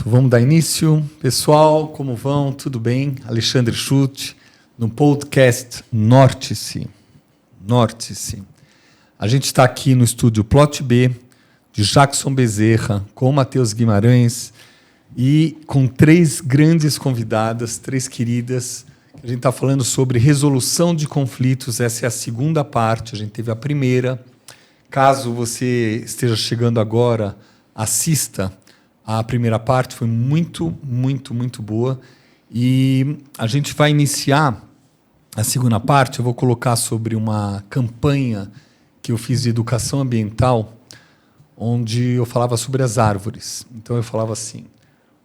Pronto, vamos dar início. Pessoal, como vão? Tudo bem? Alexandre Schutt, no podcast Norte-se. Norte-se. A gente está aqui no estúdio Plot B, de Jackson Bezerra, com Matheus Guimarães e com três grandes convidadas, três queridas. A gente está falando sobre resolução de conflitos. Essa é a segunda parte, a gente teve a primeira. Caso você esteja chegando agora, assista. A primeira parte foi muito boa. E a gente vai iniciar a segunda parte. Eu vou colocar sobre uma campanha que eu fiz de educação ambiental, onde eu falava sobre as árvores. Então eu falava assim: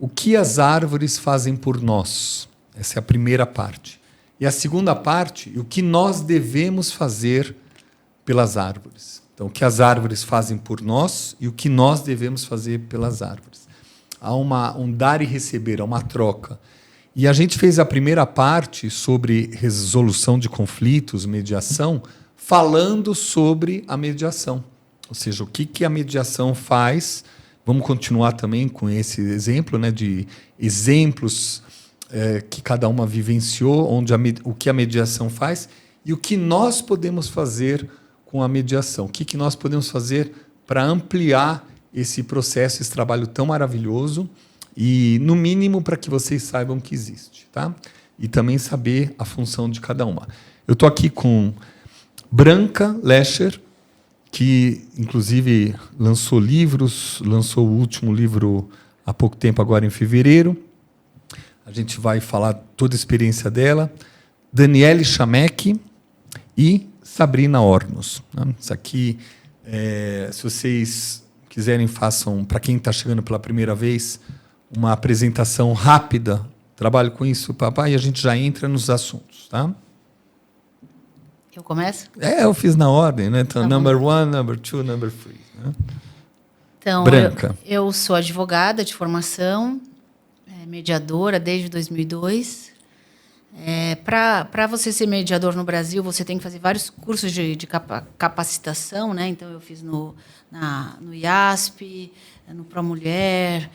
o que as árvores fazem por nós? Essa é a primeira parte. E a segunda parte, o que nós devemos fazer pelas árvores. Então, o que as árvores fazem por nós e o que nós devemos fazer pelas árvores. Há um dar e receber, há uma troca. E a gente fez a primeira parte sobre resolução de conflitos, mediação, falando sobre a mediação. Ou seja, o que a mediação faz. Vamos continuar também com esse exemplo, né, de exemplos que cada uma vivenciou, onde o que a mediação faz e o que nós podemos fazer com a mediação. O que nós podemos fazer para ampliar esse processo, esse trabalho tão maravilhoso e, no mínimo, para que vocês saibam que existe, tá? E também saber a função de cada uma. Eu estou aqui com Branca Lescher, que, inclusive, lançou livros, lançou o último livro há pouco tempo, agora em fevereiro. A gente vai falar toda a experiência dela. Daniele Chamek e Sabrina Ornos. Isso aqui, se vocês quiserem, façam, para quem está chegando pela primeira vez, uma apresentação rápida. Trabalho com isso, papai, e a gente já entra nos assuntos, tá? Eu começo? Eu fiz na ordem, né? Então, number 1, number 2, number 3. Né? Então, Branca. Eu sou advogada de formação, mediadora desde 2002. Para você ser mediador no Brasil, você tem que fazer vários cursos de capacitação, né? Então, eu fiz no IASP, no ProMulher,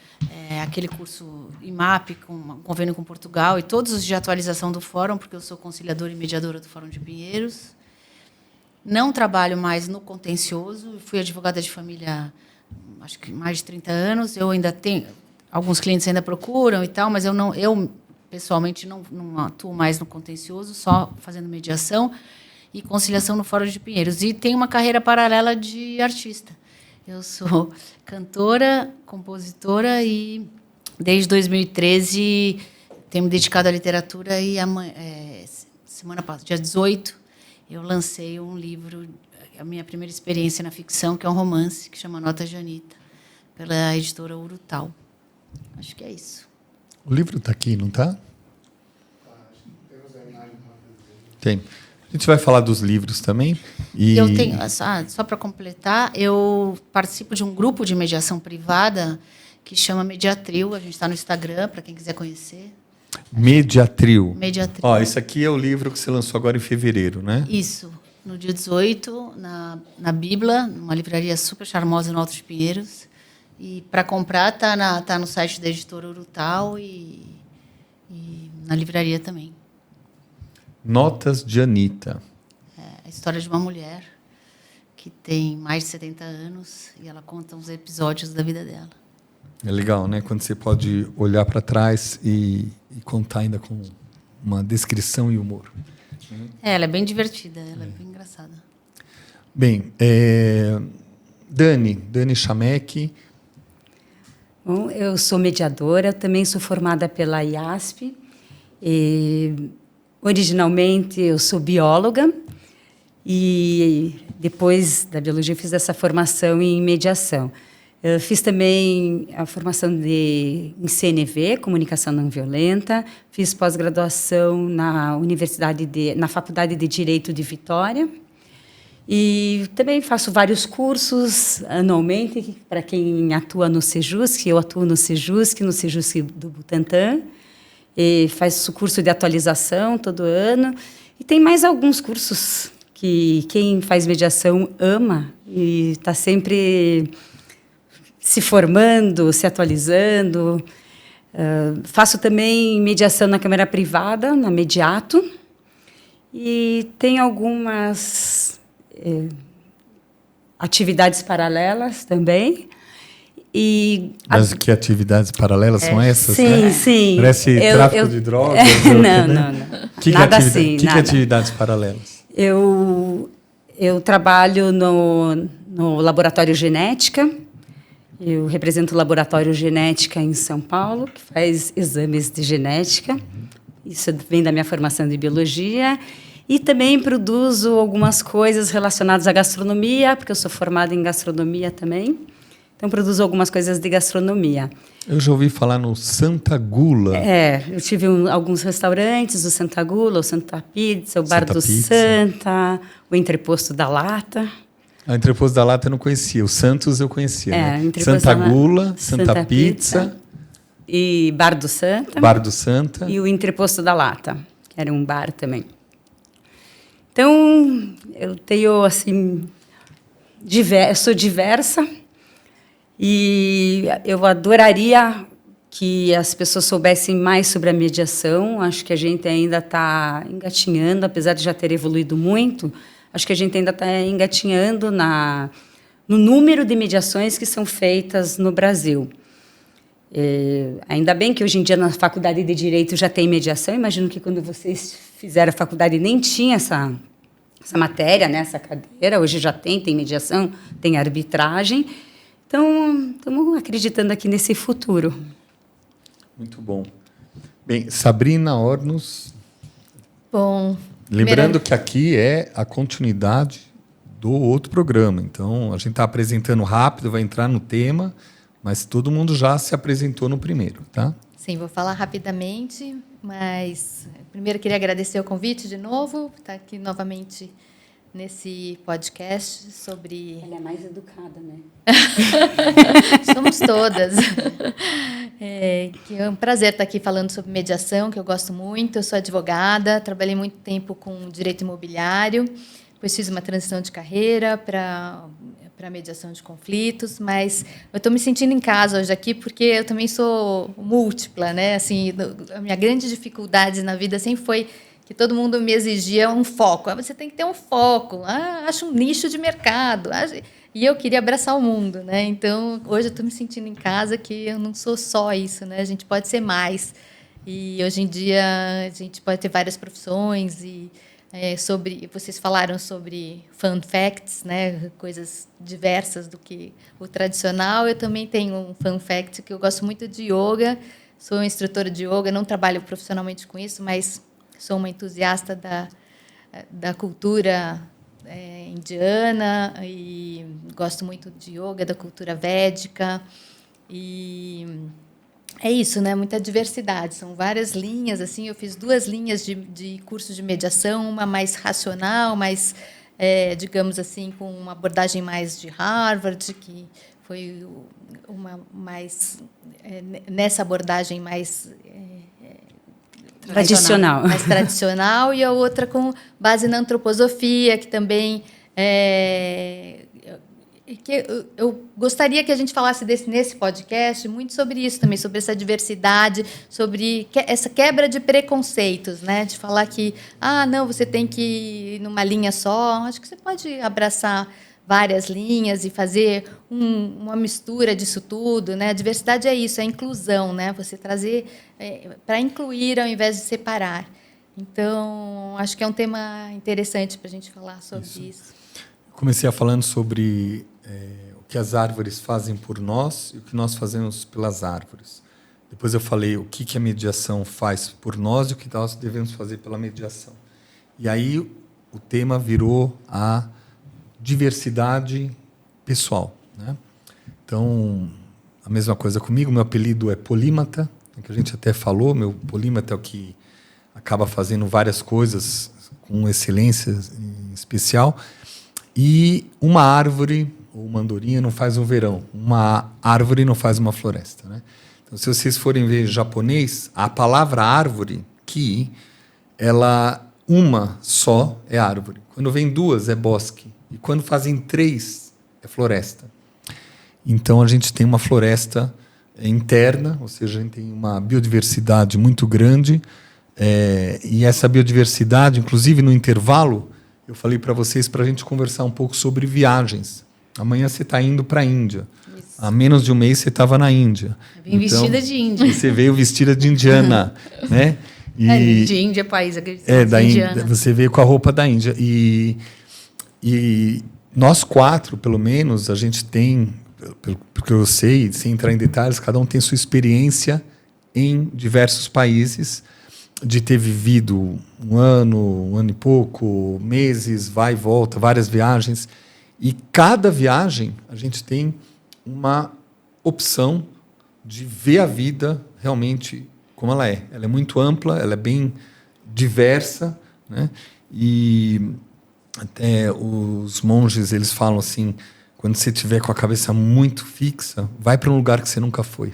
aquele curso IMAP, com um convênio com Portugal, e todos os de atualização do Fórum, porque eu sou conciliadora e mediadora do Fórum de Pinheiros. Não trabalho mais no contencioso, fui advogada de família, acho que mais de 30 anos. Eu ainda tenho, alguns clientes ainda procuram e tal, mas eu pessoalmente não atuo mais no contencioso, só fazendo mediação e conciliação no Fórum de Pinheiros. E tenho uma carreira paralela de artista. Eu sou cantora, compositora e, desde 2013, tenho me dedicado à literatura. E semana passada, dia 18, eu lancei um livro, a minha primeira experiência na ficção, que é um romance, que chama Notas de Anitta, pela editora Urutau. Acho que é isso. O livro está aqui, não está? Tem. A gente vai falar dos livros também. E eu tenho, só para completar, eu participo de um grupo de mediação privada que chama Mediatril. A gente está no Instagram, para quem quiser conhecer. Mediatril. Mediatril. Esse aqui é o livro que você lançou agora em fevereiro, né? Isso. No dia 18, na Bíblia, numa livraria super charmosa no Alto de Pinheiros. E para comprar, tá no site da editora Urutau e na livraria também. Notas de Anitta. A história de uma mulher que tem mais de 70 anos e ela conta uns episódios da vida dela. É legal, né? Quando você pode olhar para trás e contar ainda com uma descrição e humor. Ela é bem divertida, ela é bem engraçada. Bem, Dani Chamek. Bom, eu sou mediadora, também sou formada pela IASP. Originalmente, eu sou bióloga e, depois da biologia, fiz essa formação em mediação. Eu fiz também a formação em CNV, Comunicação Não Violenta. Fiz pós-graduação na Faculdade de Direito de Vitória. E também faço vários cursos anualmente, para quem atua no Sejusc. Eu atuo no Sejusc do Butantã. E faço curso de atualização todo ano. E tem mais alguns cursos que quem faz mediação ama e está sempre se formando, se atualizando. Faço também mediação na Câmara Privada, na Mediato, e tenho algumas atividades paralelas também. Mas que atividades paralelas são essas? Sim, né? sim. Parece tráfico de drogas? Não. Nada assim. Que atividades paralelas? Eu trabalho no Laboratório Genética. Eu represento o Laboratório Genética em São Paulo, que faz exames de genética. Isso vem da minha formação de biologia. E também produzo algumas coisas relacionadas à gastronomia, porque eu sou formada em gastronomia também. Então, produzo algumas coisas de gastronomia. Eu já ouvi falar no Santa Gula. Eu tive alguns restaurantes, o Santa Gula, o Santa Pizza, o Bar do Santa, o Entreposto da Lata. O Entreposto da Lata eu não conhecia. O Santos eu conhecia. Né? Santa Gula, Santa Pizza. E Bar do Santa. Bar do Santa. E o Entreposto da Lata, que era um bar também. Então, eu tenho, assim, sou diversa. E eu adoraria que as pessoas soubessem mais sobre a mediação. Acho que a gente ainda está engatinhando, apesar de já ter evoluído muito. Acho que a gente ainda está engatinhando no número de mediações que são feitas no Brasil. Ainda bem que hoje em dia na Faculdade de Direito já tem mediação. Imagino que quando vocês fizeram a faculdade nem tinha essa matéria, né, essa cadeira. Hoje já tem mediação, tem arbitragem. Então, estamos acreditando aqui nesse futuro. Muito bom. Bem, Sabrina Ornos. Bom. Lembrando que aqui é a continuidade do outro programa. Então, a gente está apresentando rápido, vai entrar no tema, mas todo mundo já se apresentou no primeiro, tá? Sim, vou falar rapidamente, mas primeiro queria agradecer o convite de novo, estar aqui novamente nesse podcast sobre... Ela é mais educada, né? Somos todas. Que é um prazer estar aqui falando sobre mediação, que eu gosto muito. Eu sou advogada, trabalhei muito tempo com direito imobiliário, depois fiz uma transição de carreira para mediação de conflitos, mas eu estou me sentindo em casa hoje aqui porque eu também sou múltipla, né? Assim, a minha grande dificuldade na vida sempre foi que todo mundo me exigia um foco. Você tem que ter um foco. Acha um nicho de mercado. E eu queria abraçar o mundo, né? Então, hoje eu estou me sentindo em casa que eu não sou só isso, né? A gente pode ser mais. E hoje em dia a gente pode ter várias profissões e vocês falaram sobre fun facts, né? Coisas diversas do que o tradicional. Eu também tenho um fun fact que eu gosto muito de yoga. Sou instrutora de yoga, não trabalho profissionalmente com isso, mas sou uma entusiasta da cultura indiana e gosto muito de yoga, da cultura védica. E é isso, né? Muita diversidade. São várias linhas. Assim, eu fiz 2 linhas de curso de mediação, uma mais racional, mais, digamos assim, com uma abordagem mais de Harvard, que foi uma mais nessa abordagem mais tradicional. Mais tradicional, e a outra com base na antroposofia, que também que eu gostaria que a gente falasse nesse podcast muito sobre isso também, sobre essa diversidade, sobre essa quebra de preconceitos, né? De falar que, não, você tem que ir numa linha só. Acho que você pode abraçar várias linhas e fazer uma mistura disso tudo, né? A diversidade é isso, é a inclusão, né? Você trazer para incluir ao invés de separar. Então, acho que é um tema interessante para a gente falar sobre isso. Comecei falando sobre o que as árvores fazem por nós e o que nós fazemos pelas árvores. Depois eu falei o que a mediação faz por nós e o que nós devemos fazer pela mediação. E aí o tema virou a diversidade pessoal, né? Então, a mesma coisa comigo, meu apelido é polímata, que a gente até falou, meu polímata é o que acaba fazendo várias coisas com excelência em especial. E uma árvore, ou uma andorinha, não faz um verão. Uma árvore não faz uma floresta, né? Então, se vocês forem ver japonês, a palavra árvore, ki, uma só é árvore. Quando vem 2, é bosque. E quando fazem 3, é floresta. Então, a gente tem uma floresta interna, ou seja, a gente tem uma biodiversidade muito grande, e essa biodiversidade, inclusive no intervalo, eu falei para vocês para a gente conversar um pouco sobre viagens. Amanhã você está indo para a Índia. Isso. Há menos de um mês você estava na Índia. Eu vim vestida de índia. Você veio vestida de indiana, né? De Índia, país, acredito. Da Índia. Você veio com a roupa da Índia. E nós 4, pelo menos, a gente tem, porque eu sei, sem entrar em detalhes, cada um tem sua experiência em diversos países, de ter vivido um ano e pouco, meses, vai e volta, várias viagens. E cada viagem a gente tem uma opção de ver a vida realmente como ela é. Ela é muito ampla, ela é bem diversa, né? E até os monges, eles falam assim, quando você estiver com a cabeça muito fixa, vai para um lugar que você nunca foi,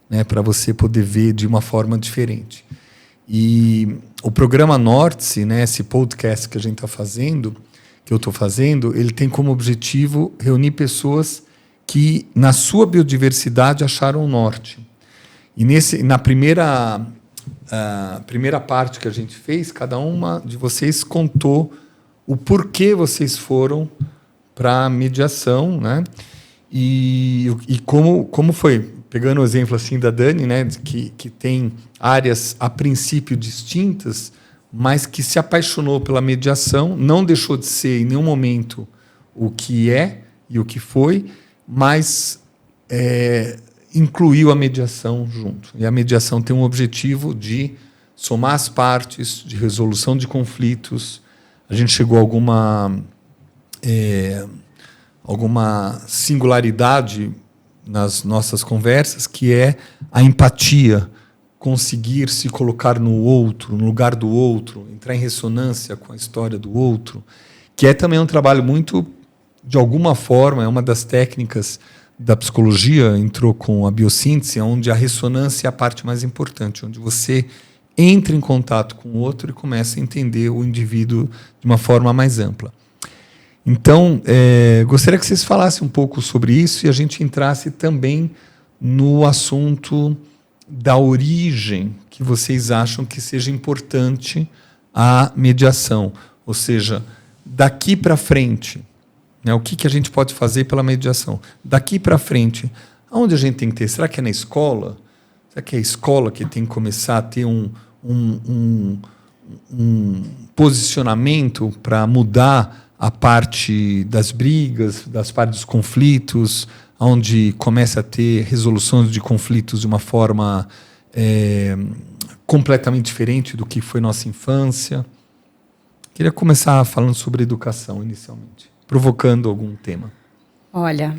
né? Para você poder ver de uma forma diferente. E o programa Nórtice, né, esse podcast que a gente está fazendo, que eu estou fazendo, ele tem como objetivo reunir pessoas que, na sua biodiversidade, acharam o norte. E na primeira parte que a gente fez, cada uma de vocês contou o porquê vocês foram para a mediação, né? E como foi. Pegando o exemplo assim da Dani, né, que tem áreas a princípio distintas, mas que se apaixonou pela mediação, não deixou de ser em nenhum momento o que é e o que foi, mas incluiu a mediação junto. E a mediação tem um objetivo de somar as partes, de resolução de conflitos. A gente chegou a alguma singularidade nas nossas conversas, que é a empatia, conseguir se colocar no outro, no lugar do outro, entrar em ressonância com a história do outro, que é também um trabalho muito, de alguma forma, é uma das técnicas da psicologia, entrou com a biossíntese, onde a ressonância é a parte mais importante, onde você entra em contato com o outro e começa a entender o indivíduo de uma forma mais ampla. Então, gostaria que vocês falassem um pouco sobre isso e a gente entrasse também no assunto da origem que vocês acham que seja importante a mediação. Ou seja, daqui para frente, né, o que a gente pode fazer pela mediação? Daqui para frente, aonde a gente tem que ter? Será que é na escola? Será que é a escola que tem que começar a ter um posicionamento para mudar a parte das brigas, das partes dos conflitos, onde começa a ter resoluções de conflitos de uma forma completamente diferente do que foi nossa infância? Queria começar falando sobre educação, inicialmente, provocando algum tema. Olha,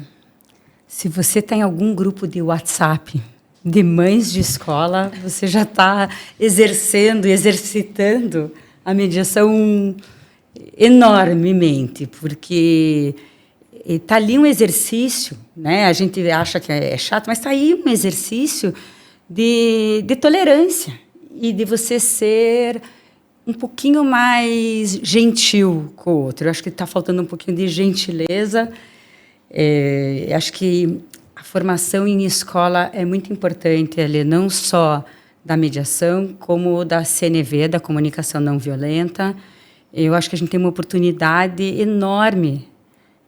se você tem algum grupo de WhatsApp de mães de escola, você já está exercitando a mediação enormemente, porque está ali um exercício, né? A gente acha que é chato, mas está aí um exercício de tolerância e de você ser um pouquinho mais gentil com o outro. Eu acho que está faltando um pouquinho de gentileza. Acho que a formação em escola é muito importante, não só da mediação, como da CNV, da comunicação não violenta. Eu acho que a gente tem uma oportunidade enorme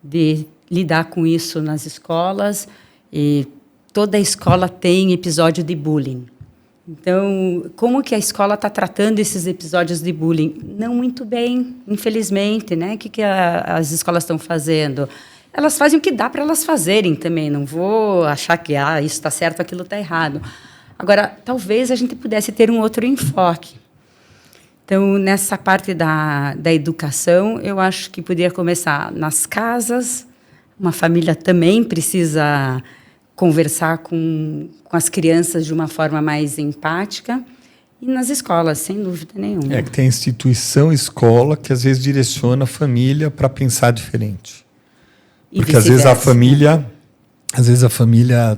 de lidar com isso nas escolas. E toda escola tem episódio de bullying. Então, como que a escola está tratando esses episódios de bullying? Não muito bem, infelizmente, né? O que as escolas estão fazendo? Elas fazem o que dá para elas fazerem também. Não vou achar que isso está certo, aquilo está errado. Agora, talvez a gente pudesse ter um outro enfoque. Então, nessa parte da educação, eu acho que poderia começar nas casas. Uma família também precisa conversar com as crianças de uma forma mais empática. E nas escolas, sem dúvida nenhuma. É que tem a instituição escola que, às vezes, direciona a família para pensar diferente. Porque, às vezes, a família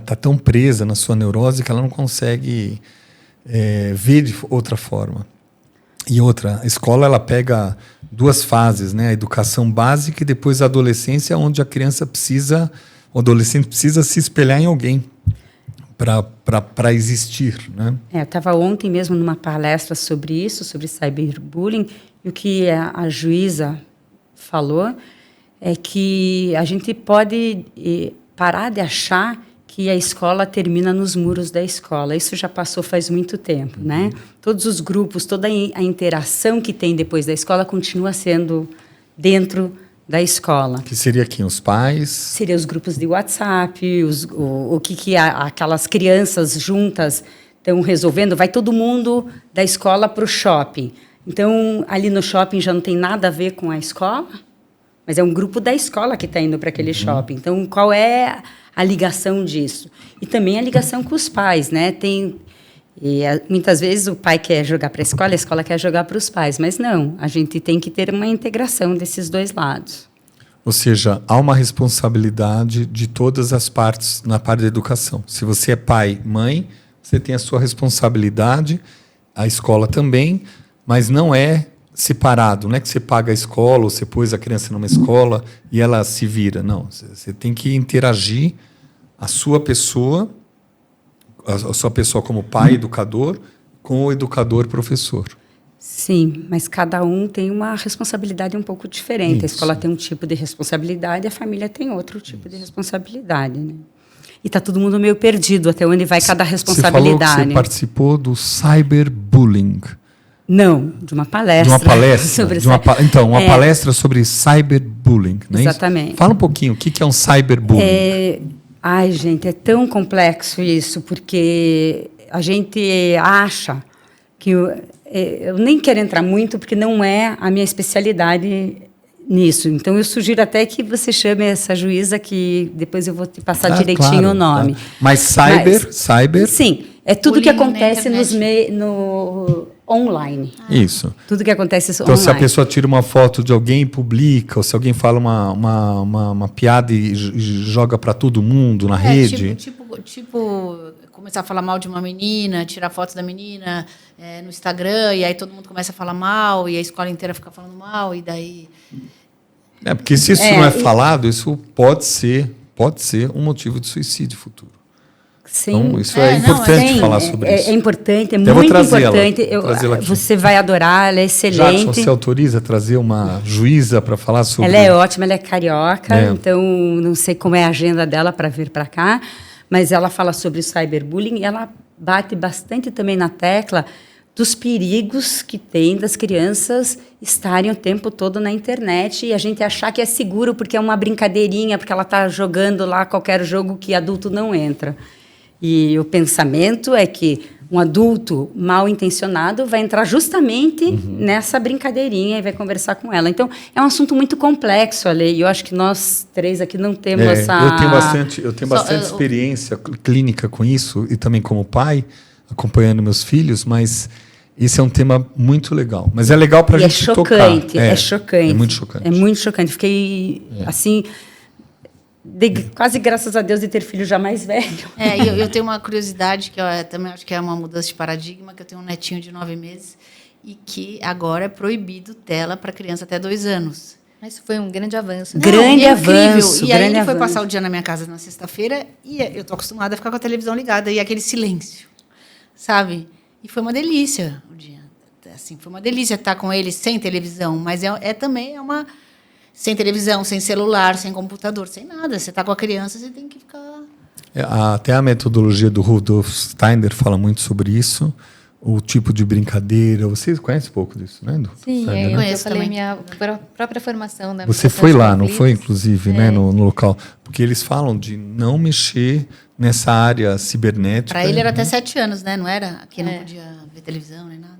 está tão presa na sua neurose que ela não consegue ver de outra forma. E outra, a escola ela pega duas fases, né? A educação básica e depois a adolescência, onde a criança o adolescente precisa se espelhar em alguém para existir, né? Eu estava ontem mesmo numa palestra sobre isso, sobre cyberbullying, e o que a juíza falou é que a gente pode parar de achar que a escola termina nos muros da escola. Isso já passou faz muito tempo, né? Todos os grupos, toda a interação que tem depois da escola continua sendo dentro da escola. Que seria quem? Os pais? Seria os grupos de WhatsApp, o que aquelas crianças juntas estão resolvendo. Vai todo mundo da escola para o shopping. Então, ali no shopping já não tem nada a ver com a escola, mas é um grupo da escola que está indo para aquele shopping. Então, qual é a ligação disso? E também a ligação com os pais, né? Muitas vezes o pai quer jogar para a escola quer jogar para os pais, mas não, a gente tem que ter uma integração desses dois lados. Ou seja, há uma responsabilidade de todas as partes na parte da educação. Se você é pai, mãe, você tem a sua responsabilidade, a escola também, mas não é separado, não é que você paga a escola ou você pôs a criança numa escola e ela se vira. Não, você tem que interagir a sua pessoa como pai, educador, com o educador, professor. Sim, mas cada um tem uma responsabilidade um pouco diferente. Isso. A escola tem um tipo de responsabilidade, a família tem outro tipo de responsabilidade, né? E está todo mundo meio perdido até onde vai cada responsabilidade. Você falou que você participou do cyberbullying. Não, de uma palestra. De uma palestra. Sobre uma palestra sobre cyberbullying, não é exatamente. Isso? Fala um pouquinho, o que é um cyberbullying? Ai, gente, é tão complexo isso, porque a gente acha que... Eu nem quero entrar muito, porque não é a minha especialidade nisso. Então, eu sugiro até que você chame essa juíza, que depois eu vou te passar direitinho o nome. Mas cyber... Sim, é tudo que acontece no online. Isso. Tudo que acontece então, online. Se a pessoa tira uma foto de alguém e publica, ou se alguém fala uma piada e joga para todo mundo na rede... Tipo, começar a falar mal de uma menina, tirar foto da menina no Instagram, e aí todo mundo começa a falar mal, e a escola inteira fica falando mal, e daí... Porque se isso não é falado, isso pode ser um motivo de suicídio futuro. Sim. Então, isso é importante falar sobre isso. É importante, é muito importante. Aqui. Você vai adorar, ela é excelente. Jackson, você autoriza a trazer uma juíza para falar sobre... Ela é ótima, ela é carioca, então não sei como é a agenda dela para vir para cá, mas ela fala sobre o cyberbullying e ela bate bastante também na tecla dos perigos que tem das crianças estarem o tempo todo na internet e a gente achar que é seguro porque é uma brincadeirinha, porque ela está jogando lá qualquer jogo que adulto não entra. E o pensamento é que um adulto mal intencionado vai entrar justamente nessa brincadeirinha e vai conversar com ela. Então, é um assunto muito complexo, Ale, e eu acho que nós três aqui não temos essa... Eu tenho bastante experiência clínica com isso, e também como pai, acompanhando meus filhos, mas esse é um tema muito legal. Mas é legal para a gente tocar. É chocante. É muito chocante. É muito chocante. Fiquei, assim... quase graças a Deus de ter filho já mais velho. Eu tenho uma curiosidade, que eu também acho que é uma mudança de paradigma, que eu tenho um netinho de 9 meses e que agora é proibido tela para criança até 2 anos. Isso foi um grande avanço. Grande avanço. E aí ele foi passar o dia na minha casa na sexta-feira e eu estou acostumada a ficar com a televisão ligada e aquele silêncio, sabe? E foi uma delícia o dia. Assim, foi uma delícia estar com ele sem televisão, mas também uma... Sem televisão, sem celular, sem computador, sem nada. Você está com a criança, você tem que ficar... Até a metodologia do Rudolf Steiner fala muito sobre isso, o tipo de brincadeira. Você conhece um pouco disso, né? Sim, eu conheço. Eu falei minha própria formação. Da Você foi lá, não foi, inclusive, né, no local? Porque eles falam de não mexer nessa área cibernética. Para ele era até 7 anos, né? Não era? Aqui não podia ver televisão nem nada.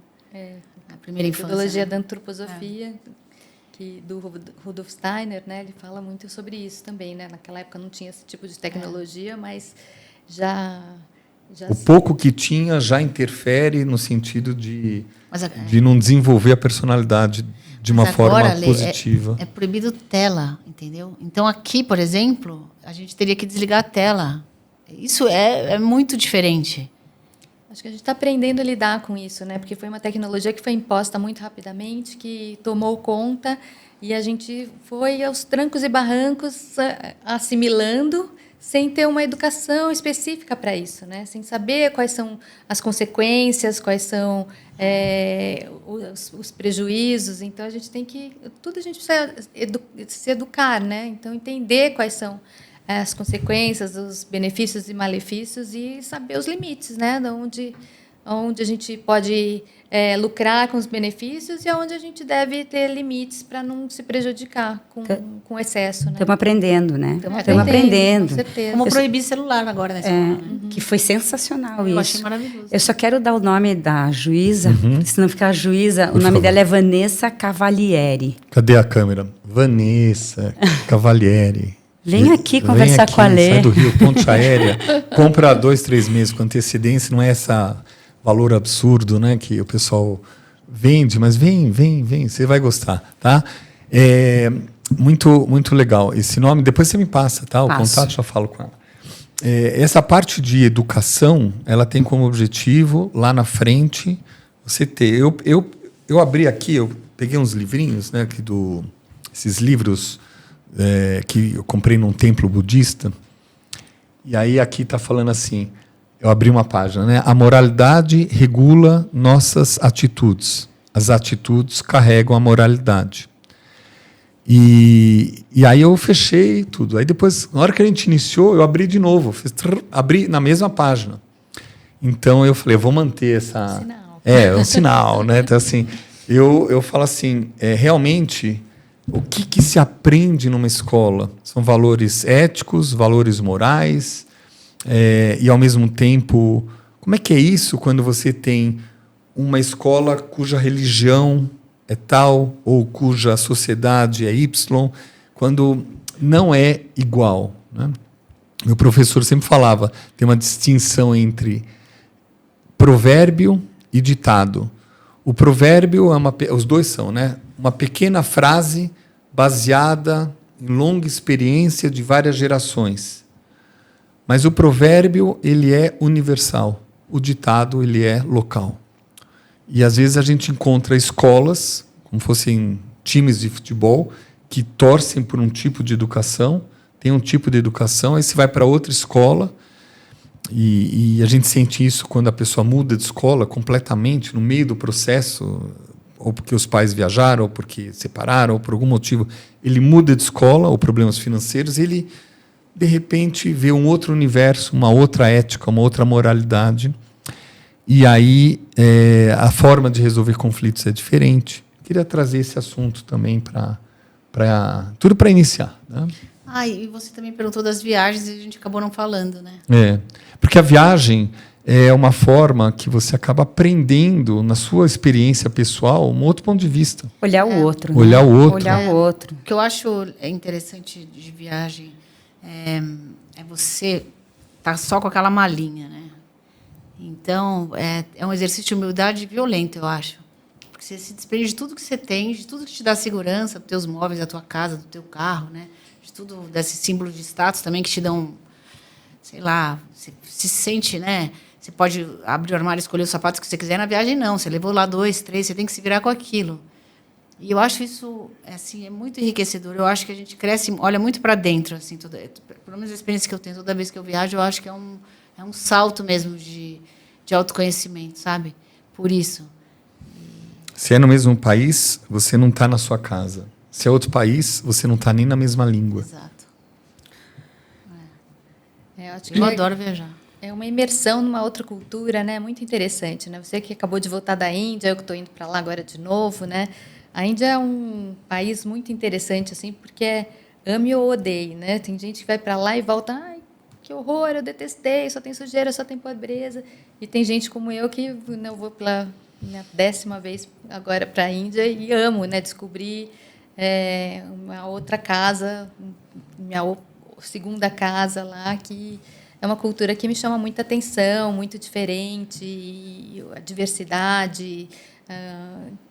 A primeira infância. A metodologia da antroposofia... do Rudolf Steiner, né, ele fala muito sobre isso também, né? Naquela época não tinha esse tipo de tecnologia, mas já o pouco que tinha já interfere no sentido de não desenvolver a personalidade de uma forma positiva. É proibido tela, entendeu? Então aqui, por exemplo, a gente teria que desligar a tela. Isso é muito diferente. Acho que a gente está aprendendo a lidar com isso, né? Porque foi uma tecnologia que foi imposta muito rapidamente, que tomou conta, e a gente foi aos trancos e barrancos assimilando, sem ter uma educação específica para isso, né? Sem saber quais são as consequências, quais são os prejuízos. Então, a gente tem que... Tudo a gente precisa se educar, né? Então, entender quais são as consequências, os benefícios e malefícios e saber os limites, né? Onde a gente pode lucrar com os benefícios e onde a gente deve ter limites para não se prejudicar com excesso. Né? Estamos aprendendo, né? Estamos aprendendo. Com certeza. Como proibir celular agora na escola. Né? Que foi sensacional Eu isso. achei maravilhoso. Eu só quero dar o nome da juíza, se não ficar juíza, o nome dela é Vanessa Cavalieri. Cadê a câmera? Vanessa Cavalieri. Vem aqui conversar com a Lê. Sai do Rio, ponte aérea, compra 2, 3 meses com antecedência, não é esse valor absurdo, né, que o pessoal vende, mas vem, você vai gostar, tá? Muito legal. Esse nome, depois você me passa, tá? O contato, já falo com ela. Essa parte de educação, ela tem como objetivo, lá na frente, você ter... Eu abri aqui, eu peguei uns livrinhos, né, aqui esses livros... que eu comprei num templo budista, e aí aqui está falando assim, eu abri uma página, né? A moralidade regula nossas atitudes. As atitudes carregam a moralidade. E aí eu fechei tudo. Aí depois, na hora que a gente iniciou, eu abri de novo, abri na mesma página. Então eu falei, eu vou manter essa... Sinal. É um sinal, né? Então assim, eu falo assim, realmente... O que se aprende numa escola? São valores éticos, valores morais, e, ao mesmo tempo, como é que é isso quando você tem uma escola cuja religião é tal, ou cuja sociedade é Y, quando não é igual, né? Meu professor sempre falava, tem uma distinção entre provérbio e ditado. O provérbio, os dois são, né? Uma pequena frase baseada em longa experiência de várias gerações. Mas o provérbio, ele é universal. O ditado, ele é local. E, às vezes, a gente encontra escolas, como fossem times de futebol, que torcem por um tipo de educação, tem um tipo de educação, aí você vai para outra escola, e a gente sente isso quando a pessoa muda de escola completamente, no meio do processo, ou porque os pais viajaram, ou porque separaram, ou por algum motivo ele muda de escola, ou problemas financeiros, ele, de repente, vê um outro universo, uma outra ética, uma outra moralidade, e aí a forma de resolver conflitos é diferente. Queria trazer esse assunto também tudo para iniciar, né? E você também perguntou das viagens e a gente acabou não falando, né? Porque a viagem é uma forma que você acaba aprendendo, na sua experiência pessoal, um outro ponto de vista. Olhar o outro. Olhar o outro. Olhar o outro. O que eu acho interessante de viagem é você estar só com aquela malinha, né? Então, é um exercício de humildade violento, eu acho. Porque você se desprende de tudo que você tem, de tudo que te dá segurança, dos teus móveis, da tua casa, do teu carro, né? De tudo, desse símbolo de status também que te dão, sei lá, você se sente, né? Você pode abrir o armário e escolher os sapatos que você quiser. Na viagem, não. Você levou lá 2, 3, você tem que se virar com aquilo. E eu acho isso assim, é muito enriquecedor. Eu acho que a gente cresce, olha muito para dentro. Assim, pelo menos a experiência que eu tenho toda vez que eu viajo, eu acho que é um salto mesmo de autoconhecimento, sabe? Por isso. Se é no mesmo país, você não está na sua casa. Se é outro país, você não está nem na mesma língua. Exato. Eu adoro viajar. É uma imersão numa outra cultura, né? Muito interessante, né? Você que acabou de voltar da Índia, eu que estou indo para lá agora de novo, né? A Índia é um país muito interessante, assim, porque ame ou odeie, né? Tem gente que vai para lá e volta, ai, que horror, eu detestei, só tem sujeira, só tem pobreza. E tem gente como eu que não vou pela minha 10ª vez agora para a Índia e amo, né? Descobrir uma outra casa, minha segunda casa lá, que é uma cultura que me chama muita atenção, muito diferente, e a diversidade.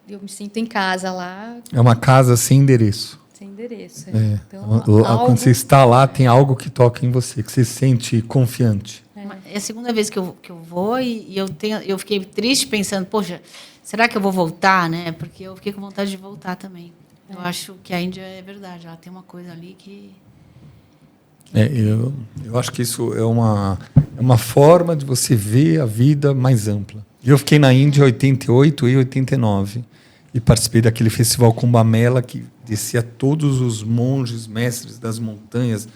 Eu me sinto em casa lá. É uma casa sem endereço. Sem endereço. Então, quando você está lá, tem algo que toca em você, que você se sente confiante. É a segunda vez que eu vou e eu fiquei triste pensando, poxa, será que eu vou voltar, né? Porque eu fiquei com vontade de voltar também. Eu acho que a Índia é verdade, ela tem uma coisa ali que Eu acho que isso é uma forma de você ver a vida mais ampla. Eu fiquei na Índia em 88 e 89 e participei daquele festival Kumbh Mela que descia todos os monges, mestres das montanhas,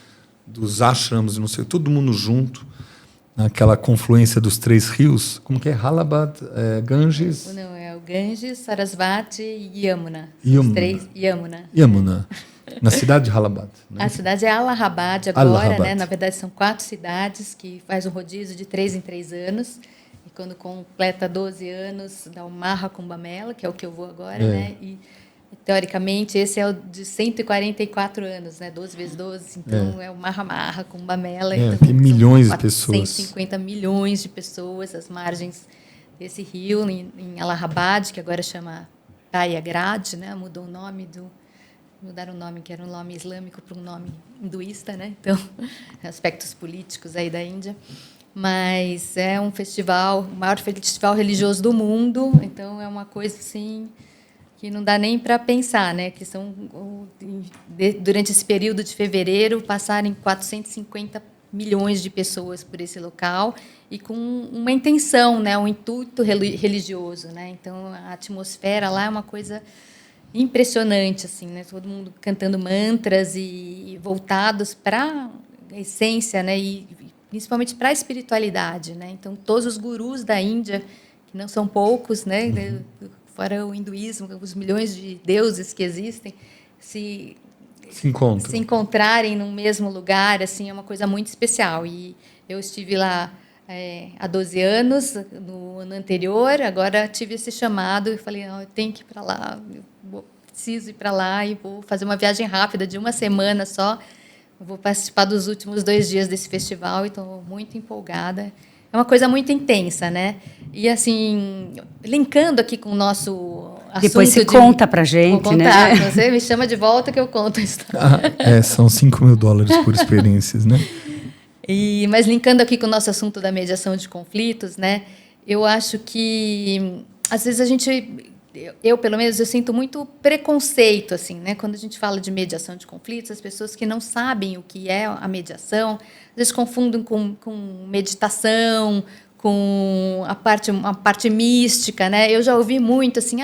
dos ashrams, não sei, todo mundo junto, naquela confluência dos 3 rios. Como que é? Allahabad, Ganges? Não, é o Ganges, Sarasvati e Yamuna. Yamuna. Os 3, Yamuna. Yamuna. Na cidade de Allahabad. Né? A cidade é Allahabad agora, Allahabad. né? Na verdade, são 4 cidades que faz um rodízio de 3 em 3 anos. E quando completa 12 anos, dá o Maha Kumbh Mela, que é o que eu vou agora, né? E, teoricamente, esse é o de 144 anos, né? 12 vezes 12. Então, é o Maha Kumbh Mela. Então, tem milhões de pessoas. 150 milhões de pessoas às margens desse rio, em Allahabad, que agora chama Prayagraj, né? Mudou o nome mudaram o nome, que era um nome islâmico para um nome hinduísta, né? Então, aspectos políticos aí da Índia. Mas é um festival, o maior festival religioso do mundo, então é uma coisa assim que não dá nem para pensar, né? Que são, durante esse período de fevereiro, passarem 450 milhões de pessoas por esse local e com uma intenção, né? Um intuito religioso, né? Então, a atmosfera lá é uma coisa impressionante, assim, né? Todo mundo cantando mantras e voltados para a essência, né? E principalmente para a espiritualidade, né? Então, todos os gurus da Índia, que não são poucos, né? Fora o hinduísmo, os milhões de deuses que existem, se encontrarem no mesmo lugar, assim, é uma coisa muito especial. E eu estive lá há 12 anos, no ano anterior, agora tive esse chamado e falei, não, eu tenho que ir para lá, preciso ir para lá e vou fazer uma viagem rápida de uma semana só. Eu vou participar dos últimos 2 dias desse festival e estou muito empolgada. É uma coisa muito intensa, né? E, assim, linkando aqui com o nosso assunto... Depois você conta para a gente, vou contar, né? Você me chama de volta que eu conto a história. São $5.000 por experiências, né? Mas linkando aqui com o nosso assunto da mediação de conflitos, né? Eu acho que, às vezes, a gente... Eu, pelo menos, eu sinto muito preconceito, assim, né? Quando a gente fala de mediação de conflitos, as pessoas que não sabem o que é a mediação, às vezes confundem com meditação, com a parte mística, né? Eu já ouvi muito assim,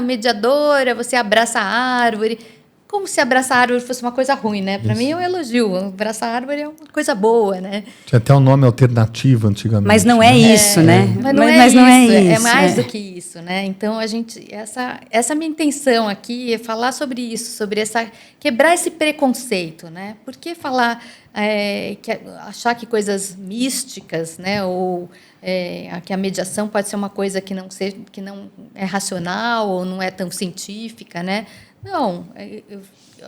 mediadora, você abraça a árvore. Como se abraçar a árvore fosse uma coisa ruim, né? Para mim é um elogio. Abraçar a árvore é uma coisa boa, né? Tinha até um nome alternativo antigamente. Mas não é isso, né? Mas não é isso. É mais do que isso, né? Então essa minha intenção aqui é falar sobre isso, sobre quebrar esse preconceito, né? Por que falar, achar que coisas místicas, né? Ou que a mediação pode ser uma coisa que não é racional ou não é tão científica, né? Não,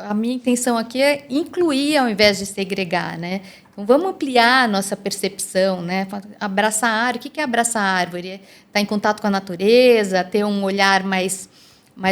a minha intenção aqui é incluir ao invés de segregar, né? Então, vamos ampliar a nossa percepção, né? Abraçar a árvore. O que é abraçar a árvore? Estar em contato com a natureza, ter um olhar mais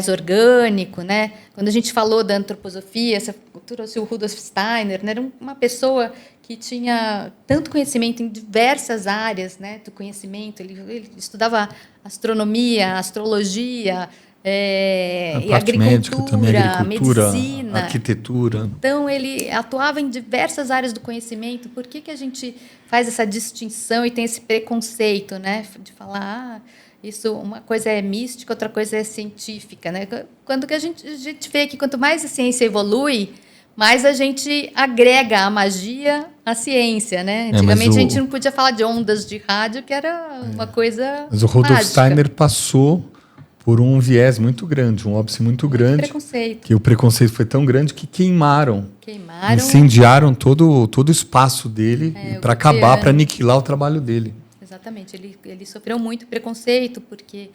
orgânico, né? Quando a gente falou da antroposofia, você trouxe o Rudolf Steiner, né? Era uma pessoa que tinha tanto conhecimento em diversas áreas, né, do conhecimento. Ele estudava astronomia, astrologia, e agricultura, também, medicina, arquitetura. Então, ele atuava em diversas áreas do conhecimento. Por que a gente faz essa distinção e tem esse preconceito, né, de falar, isso, uma coisa é mística, outra coisa é científica, né? Quando que a gente vê que quanto mais a ciência evolui, mais a gente agrega a magia à ciência, né? Antigamente a gente não podia falar de ondas de rádio, que era uma coisa Mas o Rudolf mágica. Steiner passou por um viés muito grande, um óbice muito grande. Preconceito. Que o preconceito foi tão grande que queimaram. Incendiaram todo o espaço dele para acabar, para aniquilar o trabalho dele. Exatamente. Ele sofreu muito preconceito, porque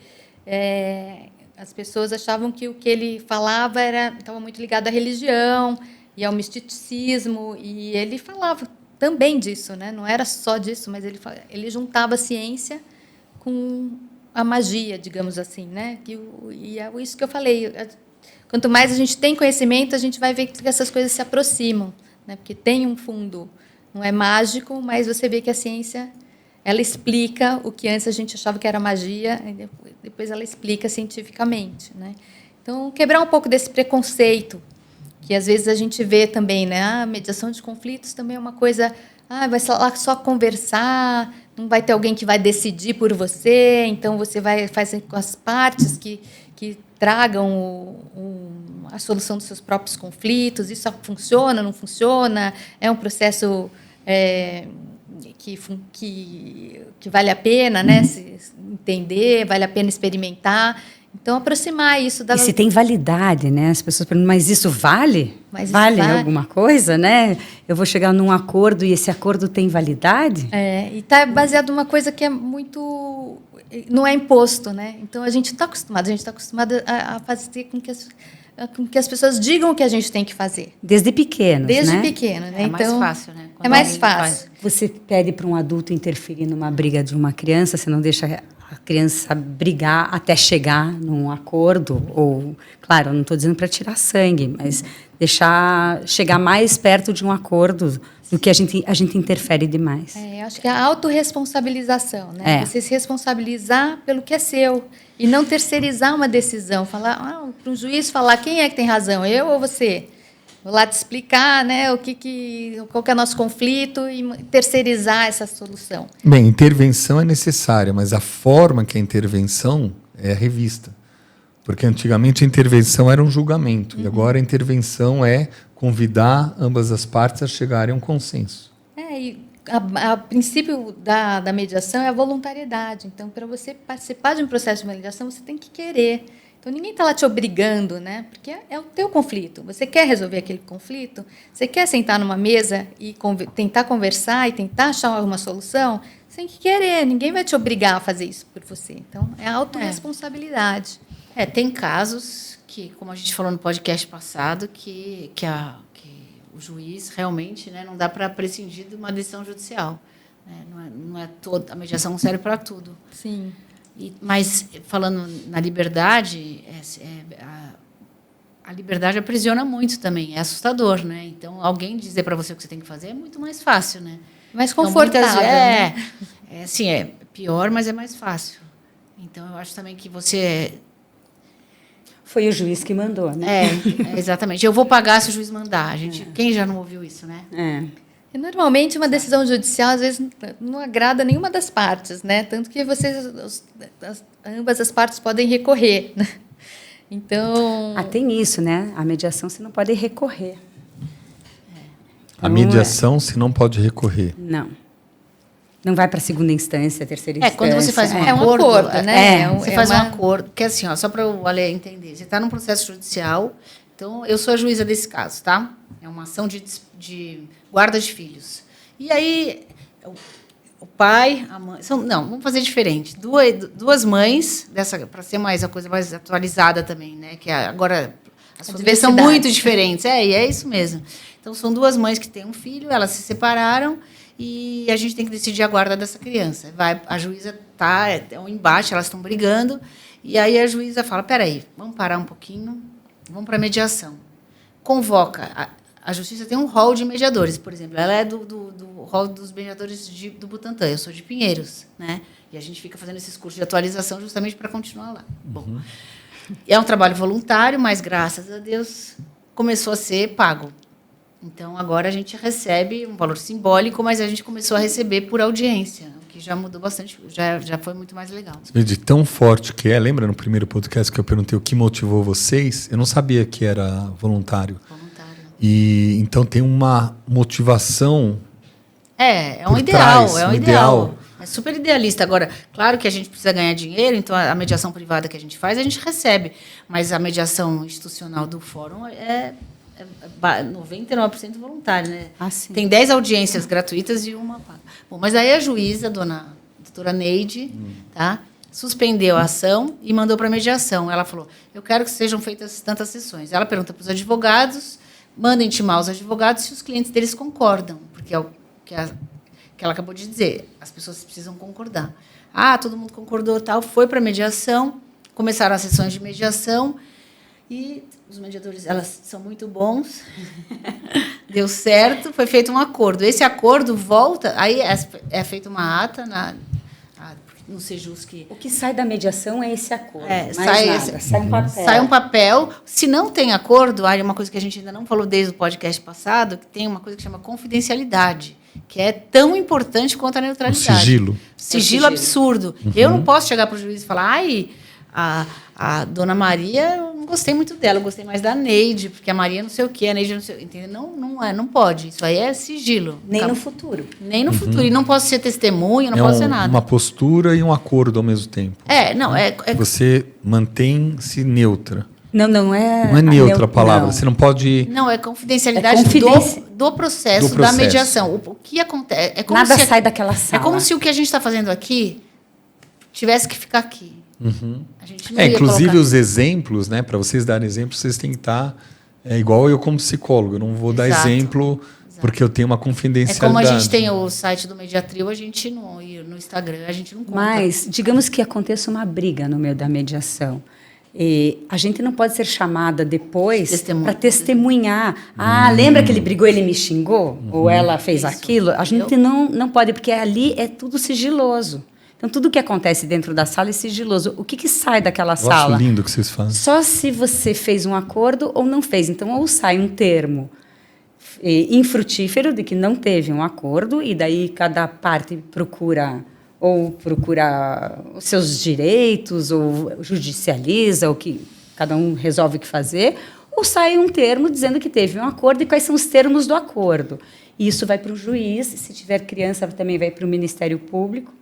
as pessoas achavam que o que ele falava estava muito ligado à religião e ao misticismo, e ele falava também disso, né? Não era só disso, mas ele juntava a ciência com a magia, digamos assim, né? E é isso que eu falei. Quanto mais a gente tem conhecimento, a gente vai ver que essas coisas se aproximam, né? Porque tem um fundo, não é mágico, mas você vê que a ciência ela explica o que antes a gente achava que era magia, e depois ela explica cientificamente, né? Então, quebrar um pouco desse preconceito que às vezes a gente vê também, né? A mediação de conflitos também é uma coisa, vai só conversar, não vai ter alguém que vai decidir por você, então você faz com as partes que tragam a solução dos seus próprios conflitos. Isso funciona, não funciona? É um processo que vale a pena, né, se entender, vale a pena experimentar. Então, aproximar isso da... E se tem validade, né? As pessoas perguntam, mas isso vale? Mas vale alguma coisa, né? Eu vou chegar num acordo e esse acordo tem validade? E está baseado numa coisa que é muito... Não é imposto, né? Então, a gente está acostumado a fazer com que as pessoas digam o que a gente tem que fazer. Desde pequenos, Desde né? pequeno, né? É mais fácil, né? É mais fácil. Você pede para um adulto interferir numa briga de uma criança, você não deixa a criança brigar até chegar num acordo, ou, claro, eu não estou dizendo para tirar sangue, mas deixar chegar mais perto de um acordo do que a gente interfere demais. Eu acho que é a autorresponsabilização, né? Você se responsabilizar pelo que é seu e não terceirizar uma decisão, falar para um juiz falar quem é que tem razão, eu ou você? Vou lá te explicar, né, qual que é o nosso conflito e terceirizar essa solução. Bem, intervenção é necessária, mas a forma que a intervenção é revista. Porque antigamente a intervenção era um julgamento, e agora a intervenção é convidar ambas as partes a chegarem a um consenso. E a princípio da mediação é a voluntariedade. Então, para você participar de um processo de mediação, você tem que querer. Então, ninguém está lá te obrigando, né? Porque é o teu conflito. Você quer resolver aquele conflito? Você quer sentar numa mesa e tentar conversar e tentar achar uma solução? Você tem que querer. Ninguém vai te obrigar a fazer isso por você. Então, é a autorresponsabilidade. Tem casos que, como a gente falou no podcast passado, que o juiz realmente, né, não dá para prescindir de uma decisão judicial. Né? Não é toda, a mediação não serve para tudo. Sim. Mas, falando na liberdade, a liberdade aprisiona muito também, é assustador, né? Então, alguém dizer para você o que você tem que fazer é muito mais fácil, né? Mais confortável. Então, é pior, mas é mais fácil. Então, eu acho também que você... Foi o juiz que mandou, né? Exatamente. Eu vou pagar se o juiz mandar. Quem já não ouviu isso, né? E, normalmente, uma decisão judicial, às vezes, não agrada nenhuma das partes, né? Tanto que ambas as partes podem recorrer. Né? Então... tem isso, né? A mediação você não pode recorrer. A mediação você não pode recorrer. Não. Não vai para a segunda instância, terceira instância. Quando você faz um acordo, né? Você faz um acordo. Porque, assim, só para o Ale entender, você está num processo judicial, então eu sou a juíza desse caso, tá? É uma ação de guarda de filhos. E aí, o pai, a mãe... vamos fazer diferente. Duas mães, para ser a coisa mais atualizada também, né? Que agora as famílias são muito diferentes. E é isso mesmo. Então, são duas mães que têm um filho, elas se separaram, e a gente tem que decidir a guarda dessa criança. A juíza é um embate, elas estão brigando, e aí a juíza fala, peraí, vamos parar um pouquinho, vamos para a mediação. Convoca. A justiça tem um rol de mediadores, por exemplo. Ela é do rol dos mediadores do Butantã. Eu sou de Pinheiros, né? E a gente fica fazendo esses cursos de atualização justamente para continuar lá. Bom, é um trabalho voluntário, mas, graças a Deus, começou a ser pago. Então, agora a gente recebe um valor simbólico, mas a gente começou a receber por audiência, o que já mudou bastante, já foi muito mais legal. Você vê de tão forte que é, lembra no primeiro podcast que eu perguntei o que motivou vocês? Eu não sabia que era voluntário. E então tem uma motivação. É um ideal. É super idealista. Agora, claro que a gente precisa ganhar dinheiro, então a mediação privada que a gente faz, a gente recebe. Mas a mediação institucional do fórum é 99% voluntária, né? Tem 10 audiências gratuitas e uma paga. Bom, mas aí a juíza, a doutora Neide, tá, suspendeu a ação e mandou para a mediação. Ela falou, eu quero que sejam feitas tantas sessões. Ela pergunta para os advogados, manda intimar os advogados se os clientes deles concordam, porque é o que ela acabou de dizer, as pessoas precisam concordar. Todo mundo concordou, tal, foi para a mediação, começaram as sessões de mediação, e os mediadores, elas são muito bons, deu certo, foi feito um acordo. Esse acordo volta, aí é feita uma ata, porque no Sejusc. O que sai da mediação é esse acordo. Mais Sai nada. Sai um papel. Sai um papel. Se não tem acordo, aí é uma coisa que a gente ainda não falou desde o podcast passado, que tem uma coisa que chama confidencialidade, que é tão importante quanto a O neutralidade. sigilo. Sigilo absurdo. Eu não posso chegar para o juiz e falar, ai, a dona Maria, eu não gostei muito dela, eu gostei mais da Neide, porque a Maria não sei o quê, a Neide não sei o quê. Entendeu? Não pode. Isso aí é sigilo. Nem Acabou. no futuro. Nem no futuro. E não posso ser testemunha, não posso ser nada. Uma postura e um acordo ao mesmo tempo. Você Mantém-se neutra. Não é... Não é neutra a palavra. Não. Você não pode... Não, é confidencialidade do processo da mediação. O que acontece... É como Nada se, sai daquela sala. É como se o que a gente está fazendo aqui tivesse que ficar aqui. A gente não ia inclusive colocar. os exemplos, né? Para vocês darem exemplos, vocês têm que estar... igual eu como psicólogo. Eu não vou dar Exato. exemplo porque eu tenho uma É confidencialidade. como a gente tem o site do Mediatril, a gente não... E no Instagram, a gente não conta. Mas, digamos que aconteça uma briga no meio da mediação. E a gente não pode ser chamada depois para testemunhar. Lembra que ele brigou, ele me xingou? Ou ela fez aquilo? A gente não pode, porque ali é tudo sigiloso. Então, tudo que acontece dentro da sala é sigiloso. O que sai daquela Eu sala? acho lindo o que vocês fazem. Só se você fez um acordo ou não fez. Então, ou sai um termo infrutífero de que não teve um acordo, e daí cada parte procura os seus direitos, ou judicializa, ou que cada um resolve o que fazer, ou sai um termo dizendo que teve um acordo e quais são os termos do acordo. E isso vai para o juiz, se tiver criança também vai para o Ministério Público,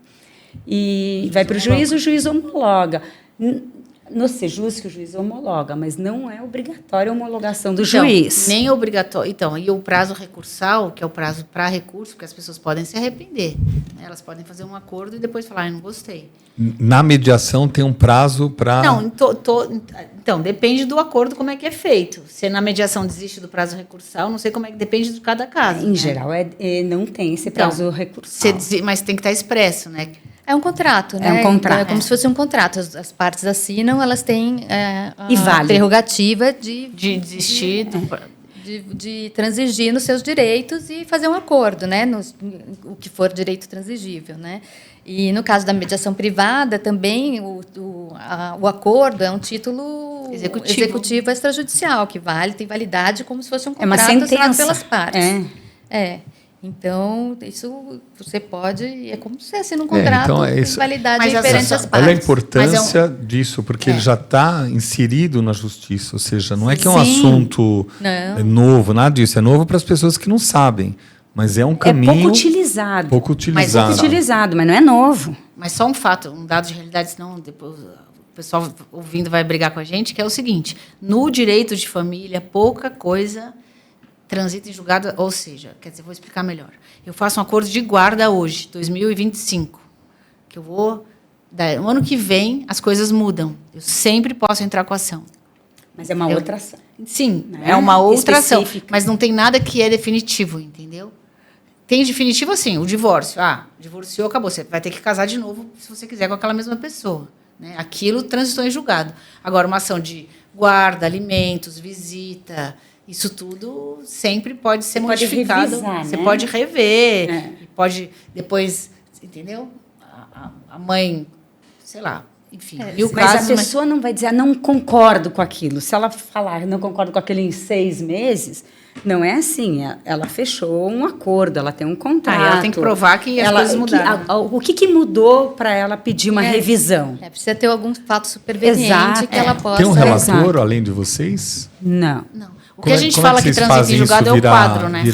e vai para o juiz homologa. No Sejusc, o juiz homologa, mas não é obrigatória a homologação do juiz. Nem obrigatório. Então, e o prazo recursal, que é o prazo para recurso, porque as pessoas podem se arrepender. Né? Elas podem fazer um acordo e depois falar, não gostei. Na mediação tem um prazo para... Não, então, depende do acordo, como é que é feito. Se na mediação desiste do prazo recursal, não sei como é que depende de cada caso. Em né? geral, não tem esse prazo recursal. Mas tem que estar expresso, né? É um contrato, né? É um contrato. É como se fosse um contrato. As partes assinam, elas têm E a vale. prerrogativa De desistir. de transigir nos seus direitos e fazer um acordo, né? O que for direito transigível, né? E no caso da mediação privada também o acordo é um título executivo extrajudicial que tem validade como se fosse um contrato assinado pelas partes. Então, isso você pode... É como se você assina um contrato tem validade perante as partes. Olha a importância disso, porque ele já está inserido na justiça. Ou seja, não é que é um assunto novo, nada disso. É novo para as pessoas que não sabem. Mas é um caminho... É pouco utilizado. Pouco utilizado, mas não é novo. Mas só um fato, um dado de realidade, senão depois o pessoal ouvindo vai brigar com a gente, que é o seguinte, no direito de família, pouca coisa... transita em julgado, ou seja, quer dizer, vou explicar melhor. Eu faço um acordo de guarda hoje, 2025, que eu vou... No ano que vem, as coisas mudam. Eu sempre posso entrar com ação. Mas é uma outra ação. Sim, Né? é uma outra específica. ação. Mas não tem nada que é definitivo, entendeu? Tem definitivo, assim, o divórcio. Divorciou, acabou. Você vai ter que casar de novo, se você quiser, com aquela mesma pessoa. Né? Aquilo transitou em julgado. Agora, uma ação de guarda, alimentos, visita... Isso tudo sempre pode ser modificado. Pode revisar, você né? pode rever, pode depois, entendeu? A mãe, sei lá, enfim. Mas a pessoa não vai dizer, não concordo com aquilo. Se ela falar, não concordo com aquilo em 6 meses, não é assim. Ela fechou um acordo, ela tem um contrato. Ela tem que provar que as coisas mudaram. O que mudou para ela pedir uma revisão? Precisa ter algum fato superveniente que ela possa... Tem um relator, além de vocês? Não. O que a gente fala que transita em julgado é o quadro, né?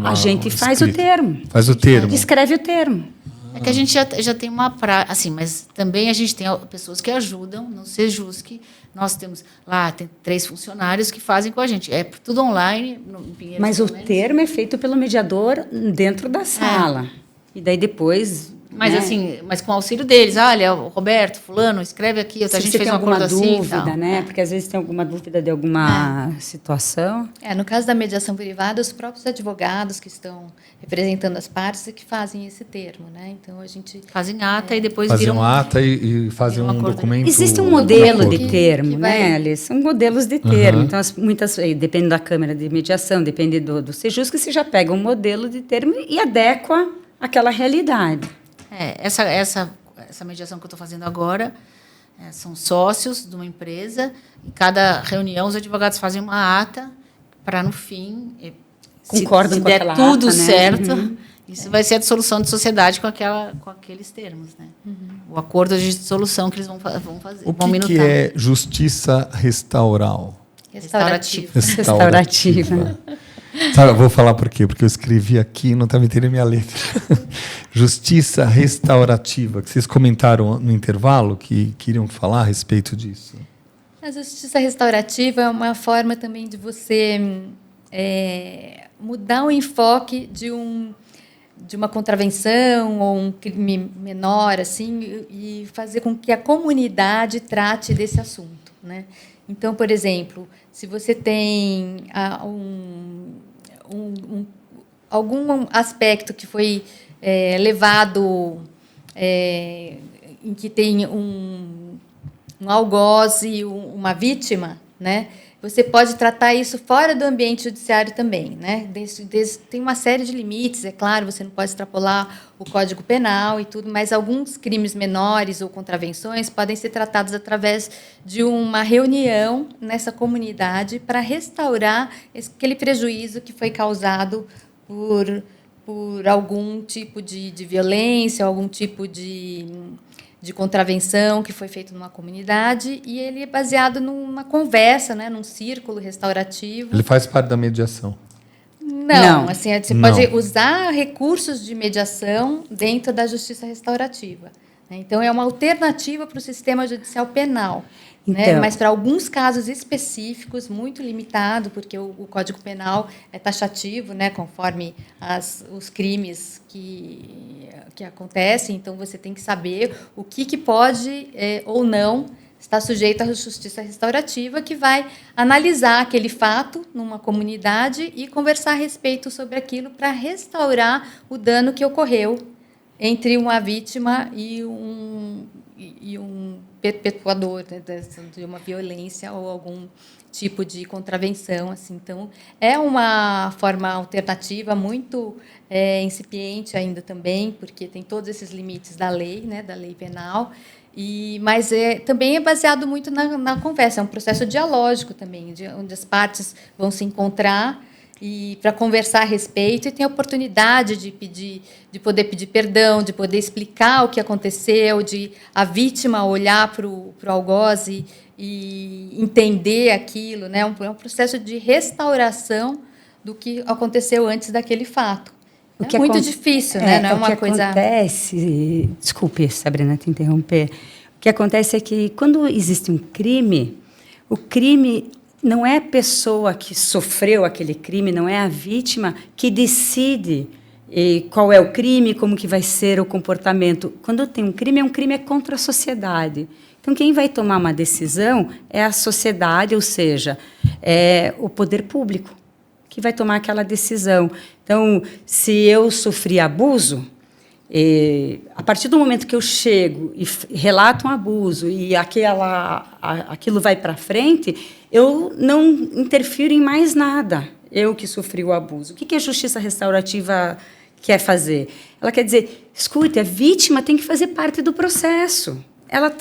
A gente faz o termo. Faz o termo. Escreve o termo. É que a gente já tem uma prática, assim, mas também a gente tem pessoas que ajudam no Sejusc. Nós temos lá, tem 3 funcionários que fazem com a gente. É tudo online. Em Pinheiros, mas o termo é feito pelo mediador dentro da sala. E daí depois... Mas assim, mas com o auxílio deles, olha, o Roberto, fulano, escreve aqui, a gente fez um acordo assim. Se tem alguma dúvida, né? Porque às vezes tem alguma dúvida de alguma situação. No caso da mediação privada, os próprios advogados que estão representando as partes é que fazem esse termo, né? Então a gente fazem ata e depois fazem viram ata e fazem um documento. Existe um modelo de termo, né, Alice? São modelos de termo. Então muitas, depende da Câmara de Mediação, depende do Sejusc, que você já pega um modelo de termo e adequa àquela realidade. essa essa mediação que eu estou fazendo agora, são sócios de uma empresa, e cada reunião os advogados fazem uma ata para, no fim, Concordam se com der aquela tudo ata, né? certo, isso vai ser a dissolução de sociedade com aqueles termos. Né? O acordo de dissolução que eles vão fazer. O vão que é justiça restaural? Restaurativa. Restaurativa. Sabe, eu vou falar por quê? Porque eu escrevi aqui e não estava entendendo minha letra. Justiça restaurativa, que vocês comentaram no intervalo que queriam falar a respeito disso. A justiça restaurativa é uma forma também de você mudar o enfoque de uma contravenção ou um crime menor, assim, e fazer com que a comunidade trate desse assunto, né? Então, por exemplo, se você tem algum aspecto que foi levado em que tem um algoz e uma vítima, né? Você pode tratar isso fora do ambiente judiciário também, né? Tem uma série de limites, é claro, você não pode extrapolar o Código Penal e tudo, mas alguns crimes menores ou contravenções podem ser tratados através de uma reunião nessa comunidade para restaurar aquele prejuízo que foi causado por algum tipo de violência, algum tipo de contravenção que foi feito numa comunidade, e ele é baseado numa conversa, né, num círculo restaurativo. Ele faz parte da mediação. Não, assim, você Não. pode usar recursos de mediação dentro da justiça restaurativa, né? Então, é uma alternativa para o sistema judicial penal. Né? Então. Mas para alguns casos específicos, muito limitado, porque o Código Penal é taxativo, né, conforme os crimes que acontecem, então você tem que saber o que pode ou não estar sujeito à justiça restaurativa, que vai analisar aquele fato numa comunidade e conversar a respeito sobre aquilo para restaurar o dano que ocorreu entre uma vítima e um perpetuador, né, de uma violência ou algum tipo de contravenção, assim. Então, é uma forma alternativa muito incipiente ainda também, porque tem todos esses limites da lei, né, da lei penal, mas também é baseado muito na conversa, é um processo dialógico também, onde as partes vão se encontrar e para conversar a respeito, e tem a oportunidade de poder pedir perdão, de poder explicar o que aconteceu, de a vítima olhar para o algoz e entender aquilo, né? É um processo de restauração do que aconteceu antes daquele fato. É muito difícil, né? Não é uma coisa... Acontece, desculpe, Sabrina, te interromper. O que acontece é que quando existe um crime, o crime não é a pessoa que sofreu aquele crime, não é a vítima que decide qual é o crime, como que vai ser o comportamento. Quando tem um crime é contra a sociedade. Então, quem vai tomar uma decisão é a sociedade, ou seja, é o poder público que vai tomar aquela decisão. Então, se eu sofri abuso, a partir do momento que eu chego e relato um abuso e aquilo vai para frente, eu não interfiro em mais nada, eu que sofri o abuso. O que a justiça restaurativa quer fazer? Ela quer dizer, escute, a vítima tem que fazer parte do processo. Ela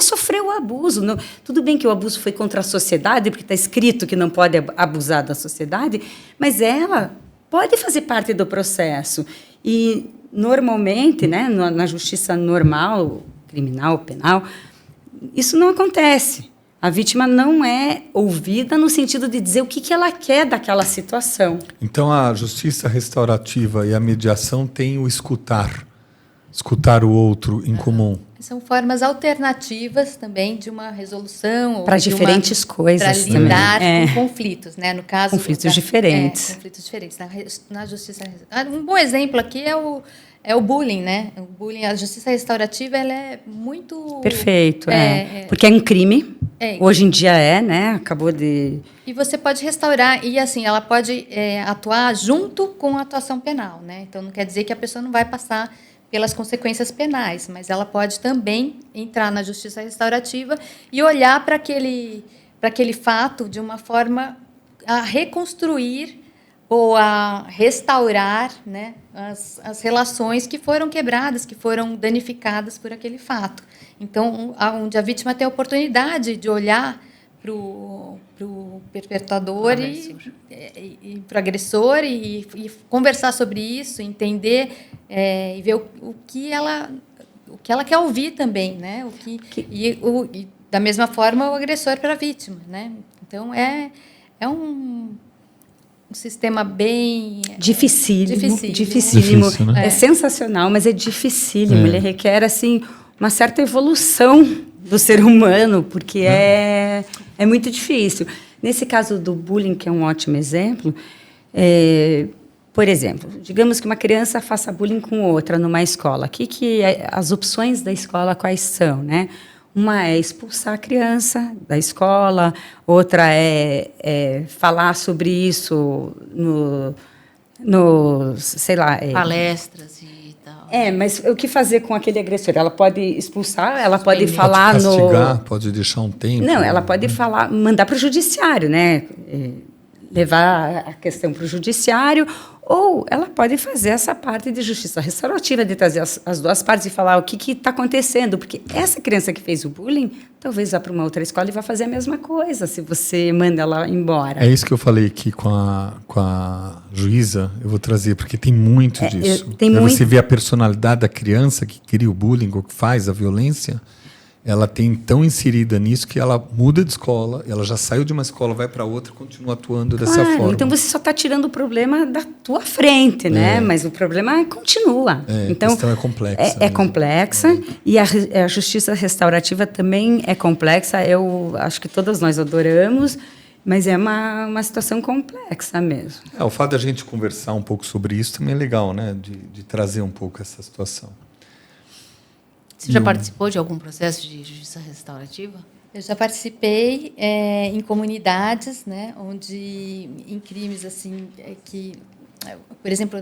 sofreu o abuso. Não, tudo bem que o abuso foi contra a sociedade, porque está escrito que não pode abusar da sociedade, mas ela pode fazer parte do processo. E, normalmente, né, na justiça normal, criminal, penal, isso não acontece. A vítima não é ouvida no sentido de dizer o que ela quer daquela situação. Então, a justiça restaurativa e a mediação têm o escutar o outro em comum. São formas alternativas também de uma resolução. Para diferentes coisas. Para lidar com conflitos, né? No caso, conflitos diferentes. Conflitos diferentes. Na justiça. Um bom exemplo aqui é o bullying, né? O bullying, a justiça restaurativa, ela é muito... Perfeito, porque é um crime. Hoje em dia né? Acabou de... E você pode restaurar, e assim, ela pode atuar junto com a atuação penal, né? Então, não quer dizer que a pessoa não vai passar pelas consequências penais, mas ela pode também entrar na justiça restaurativa e olhar para aquele fato de uma forma a reconstruir ou a restaurar, né, as relações que foram quebradas, que foram danificadas por aquele fato. Então, onde a vítima tem a oportunidade de olhar para o perpetuador e para o agressor e conversar sobre isso, entender e ver o que ela quer ouvir também, né? E da mesma forma o agressor para a vítima, né? Então é um sistema bem dificílimo. Difícil, né? É sensacional, mas é dificílimo. Ele requer assim uma certa evolução do ser humano, porque é muito difícil. Nesse caso do bullying, que é um ótimo exemplo, por exemplo, digamos que uma criança faça bullying com outra numa escola. As opções da escola quais são, né? Uma é expulsar a criança da escola, outra é falar sobre isso sei lá... Palestras e tal. Mas o que fazer com aquele agressor? Ela pode expulsar, ela pode falar pode castigar, pode deixar um tempo. Não, ela pode falar, mandar para o judiciário, né? Levar a questão para o judiciário, ou ela pode fazer essa parte de justiça restaurativa, de trazer as duas partes e falar o que está acontecendo, porque essa criança que fez o bullying, talvez vá para uma outra escola e vá fazer a mesma coisa, se você manda ela embora. É isso que eu falei aqui com a juíza, eu vou trazer, porque tem muito disso. Você vê a personalidade da criança que cria o bullying, ou que faz a violência, ela tem tão inserida nisso que ela muda de escola, ela já saiu de uma escola, vai para outra e continua atuando dessa forma. Então você só está tirando o problema da tua frente, né? Mas o problema continua. Então, a questão é complexa. É complexa e a justiça restaurativa também é complexa. Eu acho que todas nós adoramos, mas é uma situação complexa mesmo. O fato da gente conversar um pouco sobre isso também é legal, né? De trazer um pouco essa situação. Você já participou de algum processo de justiça restaurativa? Eu já participei em comunidades, né, onde em crimes assim por exemplo,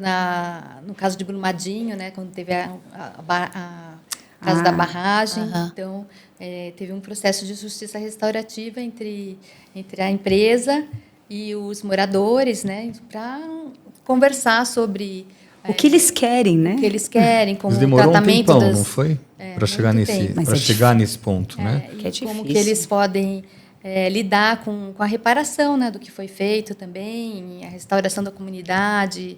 no caso de Brumadinho, né, quando teve a casa da barragem, então teve um processo de justiça restaurativa entre a empresa e os moradores, né, para conversar sobre o que eles querem, né? O que eles querem, como o tratamento um tempão, não foi? Para chegar nesse ponto, né? E como que eles podem lidar com a reparação, né, do que foi feito também, a restauração da comunidade,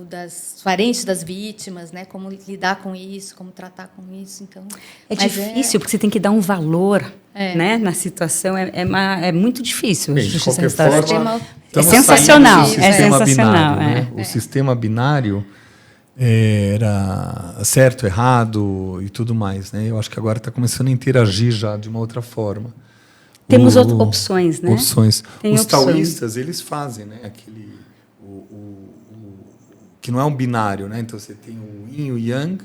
das parentes das vítimas, né, como lidar com isso, como tratar com isso. Então, é difícil, porque você tem que dar um valor, né, na situação. É muito difícil. Bem, de qualquer forma, é sensacional. Binário, né? O sistema binário era certo, errado e tudo mais, né? Eu acho que agora está começando a interagir já de uma outra forma. Temos opções, né? Opções. Os taoístas, eles fazem, né? Que não é um binário, né? Então você tem o yin e o yang,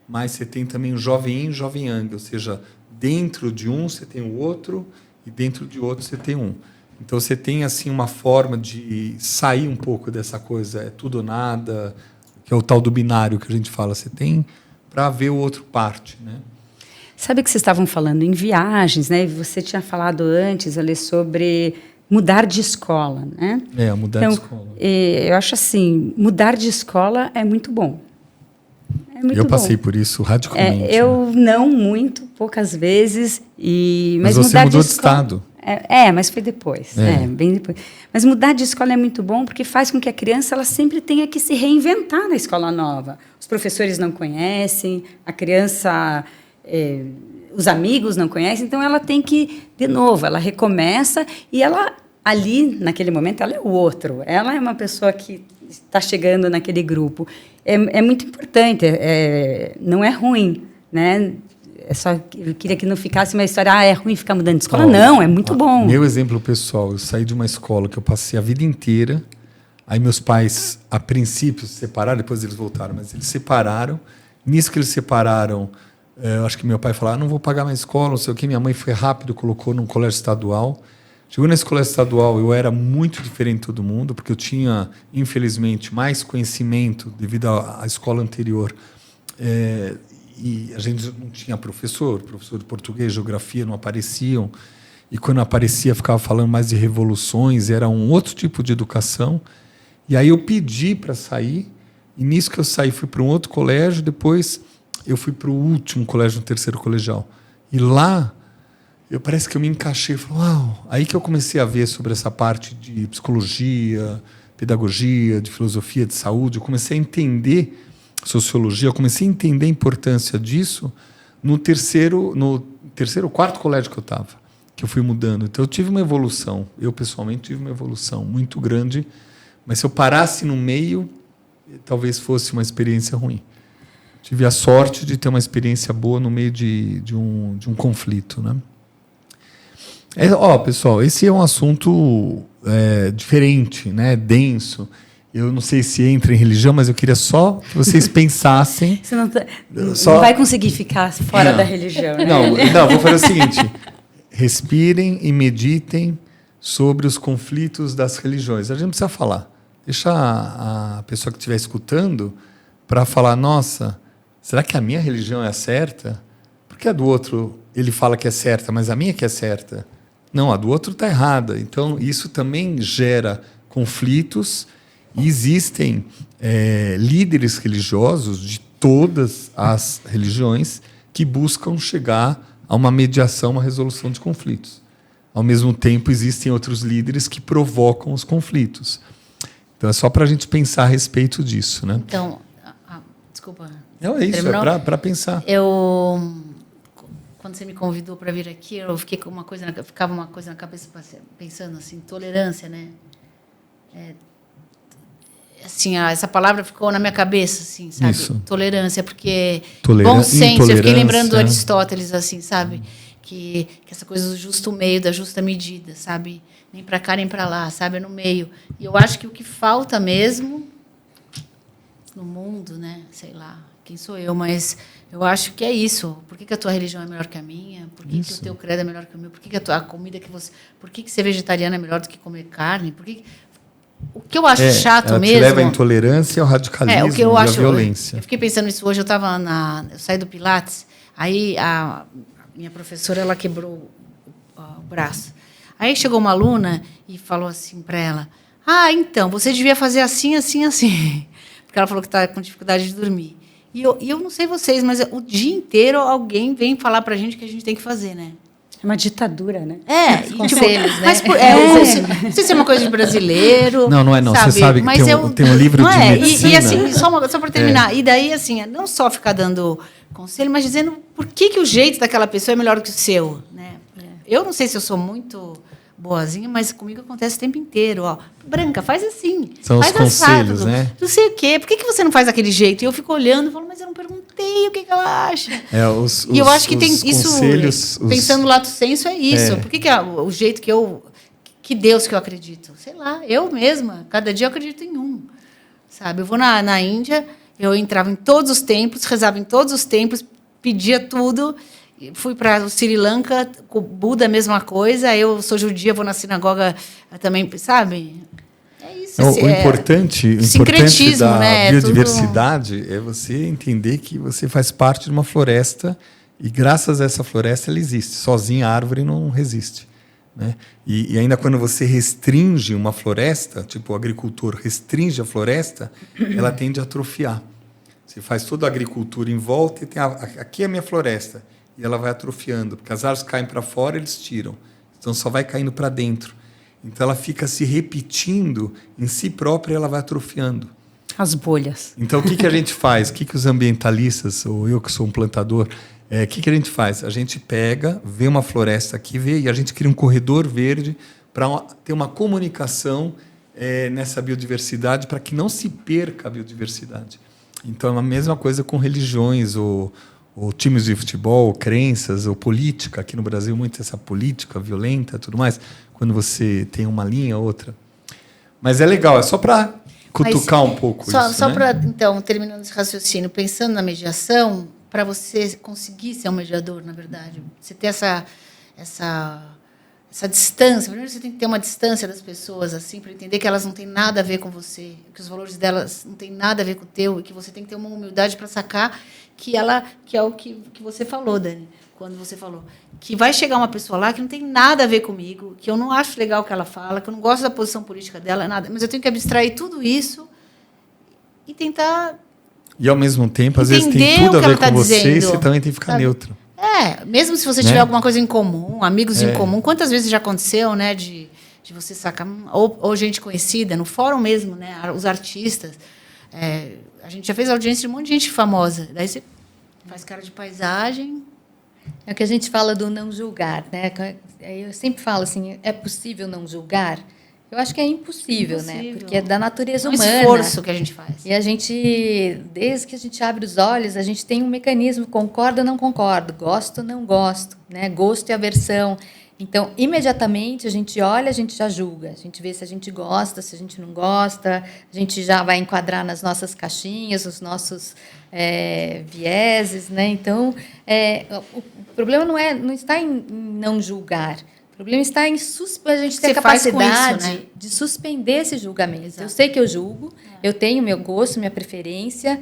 mas você tem também o jovem yin e o jovem yang, ou seja, dentro de um você tem o outro e dentro de outro você tem um. Então você tem assim uma forma de sair um pouco dessa coisa, é tudo ou nada, que é o tal do binário que a gente fala, você tem para ver o outro parte, né? Sabe que vocês estavam falando em viagens, né? Você tinha falado antes ali sobre mudar de escola, né? Mudar de escola. Eu acho assim, mudar de escola é muito bom. Eu passei por isso radicalmente. Eu não muito, poucas vezes. Mas você mudou de estado. Mas foi depois, bem depois. Mas mudar de escola é muito bom porque faz com que a criança ela sempre tenha que se reinventar na escola nova. Os professores não conhecem, a criança, os amigos não conhecem, então ela tem que, de novo, ela recomeça e ela, ali, naquele momento, ela é o outro. Ela é uma pessoa que está chegando naquele grupo. É muito importante, não é ruim, né? Eu queria que não ficasse uma história, é ruim ficar mudando de escola. Não, é muito bom. Meu exemplo pessoal, eu saí de uma escola que eu passei a vida inteira, aí meus pais, a princípio, se separaram, depois eles voltaram, mas eles separaram. Nisso que eles separaram, eu acho que meu pai falou, não vou pagar mais escola, não sei o quê. Minha mãe foi rápido, colocou num colégio estadual. Chegou nesse colégio estadual, eu era muito diferente de todo mundo, porque eu tinha, infelizmente, mais conhecimento devido à escola anterior. E a gente não tinha professor de português, geografia não apareciam. e quando aparecia ficava falando mais de revoluções, era um outro tipo de educação. E aí eu pedi para sair, e nisso que eu saí fui para um outro colégio, depois eu fui para o último colégio, no terceiro colegial. E lá, parece que eu me encaixei, falei, uau! Aí que eu comecei a ver sobre essa parte de psicologia, pedagogia, de filosofia, de saúde, eu comecei a entender sociologia, eu comecei a entender a importância disso no terceiro, quarto colégio que eu estava, que eu fui mudando. Então eu tive uma evolução, eu pessoalmente tive uma evolução muito grande, mas se eu parasse no meio, talvez fosse uma experiência ruim. Tive a sorte de ter uma experiência boa no meio de um conflito, né? Pessoal, esse é um assunto diferente, né? Denso. Eu não sei se entra em religião, mas eu queria só que vocês pensassem. Você não vai conseguir ficar fora da religião, né? Não, vou fazer o seguinte: respirem e meditem sobre os conflitos das religiões. A gente não precisa falar. Deixa a pessoa que estiver escutando para falar, nossa, será que a minha religião é a certa? Porque a do outro ele fala que é certa, mas a minha que é certa. Não, a do outro está errada. Então, isso também gera conflitos. E existem líderes religiosos de todas as religiões que buscam chegar a uma mediação, uma resolução de conflitos. Ao mesmo tempo, existem outros líderes que provocam os conflitos. Então, é só para a gente pensar a respeito disso, né? Então, desculpa. Não, é isso, é para pensar. Quando você me convidou para vir aqui, eu ficava uma coisa na cabeça pensando assim, tolerância, né? Assim, essa palavra ficou na minha cabeça, assim, sabe? Isso. Tolerância, porque bom senso. Eu fiquei lembrando do Aristóteles, assim, sabe? Que essa coisa do justo meio, da justa medida, sabe? Nem para cá nem para lá, sabe? É no meio. E eu acho que o que falta mesmo no mundo, né? Sei lá, quem sou eu, mas eu acho que é isso. Por que a tua religião é melhor que a minha? Por que o teu credo é melhor que o meu? Por que a comida que você... Por que ser vegetariano é melhor do que comer carne? O que eu acho chato mesmo... Te leva à intolerância, ao radicalismo, o que eu à acho, violência. Eu fiquei pensando nisso hoje, eu saí do Pilates, aí a minha professora, ela quebrou o braço. Aí chegou uma aluna e falou assim para ela, então, você devia fazer assim, assim, assim. Porque ela falou que está com dificuldade de dormir. E eu não sei vocês, mas o dia inteiro alguém vem falar para a gente que a gente tem que fazer, né? É uma ditadura, né? Conselhos, né? Mas não sei se é uma coisa de brasileiro. Não é não. Sabe? Você sabe que tem um livro de medicina. E assim, só para terminar. E daí, assim, não só ficar dando conselho, mas dizendo por que o jeito daquela pessoa é melhor do que o seu. Né? Eu não sei se eu sou muito boazinha, mas comigo acontece o tempo inteiro. Ó, Branca, faz assim. São faz os conselhos, né? Não sei o quê. Por que você não faz daquele jeito? E eu fico olhando e falo, mas eu não perguntei o que ela acha. E eu acho que tem isso, pensando no lato senso, é isso. Por que o jeito que Deus que eu acredito? Sei lá, eu mesma, cada dia eu acredito em um. Sabe? Eu vou na Índia, eu entrava em todos os templos, rezava em todos os templos, pedia tudo. Fui para o Sri Lanka, com o Buda, a mesma coisa. Eu sou judia, vou na sinagoga também, sabe? É isso. O importante da biodiversidade é você entender que você faz parte de uma floresta e, graças a essa floresta, ela existe. Sozinha, a árvore não resiste. Né? E ainda quando você restringe uma floresta, tipo o agricultor restringe a floresta, ela tende a atrofiar. Você faz toda a agricultura em volta e tem aqui é a minha floresta. E ela vai atrofiando, porque as árvores caem para fora, eles tiram. Então, só vai caindo para dentro. Então, ela fica se repetindo em si própria e ela vai atrofiando. As bolhas. Então, o que a gente faz? O que os ambientalistas, ou eu que sou um plantador, o que a gente faz? A gente pega, vê uma floresta aqui, e a gente cria um corredor verde para ter uma comunicação nessa biodiversidade, para que não se perca a biodiversidade. Então, é a mesma coisa com religiões, ou times de futebol, ou crenças, ou política. Aqui no Brasil, muito essa política violenta, tudo mais, quando você tem uma linha, outra. Mas é legal, é só para cutucar um pouco isso. Só né? para, então, terminando esse raciocínio, pensando na mediação, para você conseguir ser um mediador, na verdade, você ter essa distância. Primeiro, você tem que ter uma distância das pessoas, assim, para entender que elas não têm nada a ver com você, que os valores delas não têm nada a ver com o teu, e que você tem que ter uma humildade para sacar que é o que você falou, Dani. quando você falou que vai chegar uma pessoa lá que não tem nada a ver comigo, que eu não acho legal o que ela fala, que eu não gosto da posição política dela, nada, mas eu tenho que abstrair tudo isso e tentar... E, ao mesmo tempo, às vezes tem tudo a ver com você e você também tem que ficar neutro. Mesmo se você tiver alguma coisa em comum, amigos em comum, quantas vezes já aconteceu, né, de você sacar, ou gente conhecida, no fórum mesmo, né, os artistas, a gente já fez audiência de um monte de gente famosa, daí você faz cara de paisagem. É o que a gente fala do não julgar, né? Eu sempre falo assim, é possível não julgar? Eu acho que é impossível, né? Porque é da natureza humana. É um esforço que a gente faz. E a gente, desde que a gente abre os olhos, a gente tem um mecanismo, concordo ou não concordo, gosto ou não gosto, né? Gosto e aversão. Então, imediatamente, a gente olha, a gente já julga. A gente vê se a gente gosta, se a gente não gosta. A gente já vai enquadrar nas nossas caixinhas, os nossos vieses, né? Então, o problema não está em não julgar. O problema está em a gente ter a capacidade isso, né? De suspender esse julgamento. Exato. Eu sei que eu julgo, eu tenho meu gosto, minha preferência,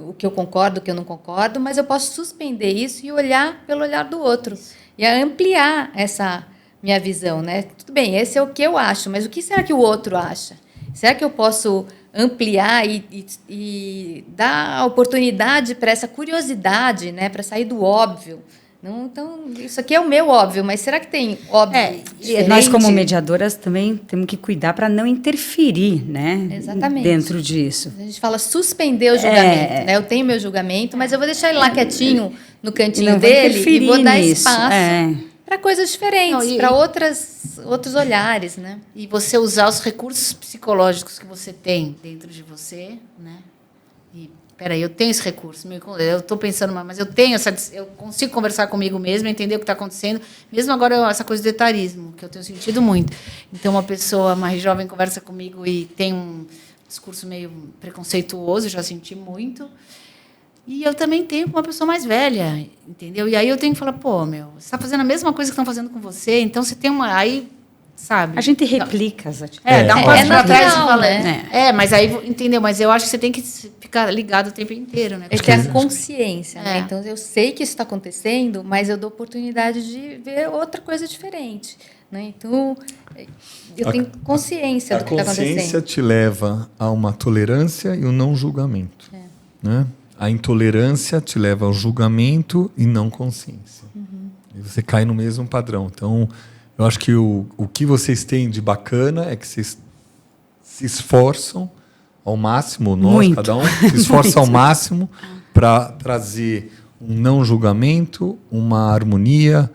o que eu concordo, o que eu não concordo, mas eu posso suspender isso e olhar pelo olhar do outro. Isso. E ampliar essa minha visão, né? Tudo bem, esse é o que eu acho, mas o que será que o outro acha? Será que eu posso ampliar e dar oportunidade para essa curiosidade, né? Para sair do óbvio? Não, então, isso aqui é o meu óbvio, mas será que tem óbvio diferente? Nós, como mediadoras, também temos que cuidar para não interferir, né? Exatamente. Dentro disso. A gente fala suspender o julgamento, né? Eu tenho meu julgamento, mas eu vou deixar ele lá quietinho no cantinho dele e vou dar espaço para coisas diferentes, para outros olhares, né? E você usar os recursos psicológicos que você tem dentro de você, né? E peraí, eu tenho esse recurso, eu estou pensando, mas eu consigo conversar comigo mesma, entender o que está acontecendo, mesmo agora essa coisa do etarismo, que eu tenho sentido muito. Então, uma pessoa mais jovem conversa comigo e tem um discurso meio preconceituoso, já senti muito, e eu também tenho com uma pessoa mais velha, entendeu? E aí eu tenho que falar, você está fazendo a mesma coisa que estão fazando com você, então você tem uma... Aí, sabe? A gente replica as atitudes. Dá um passo para trás e fala. Né? Mas aí, entendeu? Mas eu acho que você tem que ficar ligado o tempo inteiro, né? É ter a consciência, né? Então, eu sei que isso está acontecendo, mas eu dou oportunidade de ver outra coisa diferente, né? Então, eu tenho consciência do que está acontecendo. A consciência te leva a uma tolerância e um não julgamento, né? A intolerância te leva ao julgamento e não consciência. E você cai no mesmo padrão. Então, eu acho que o que vocês têm de bacana é que vocês se esforçam ao máximo, cada um se esforça ao máximo para trazer um não julgamento, uma harmonia,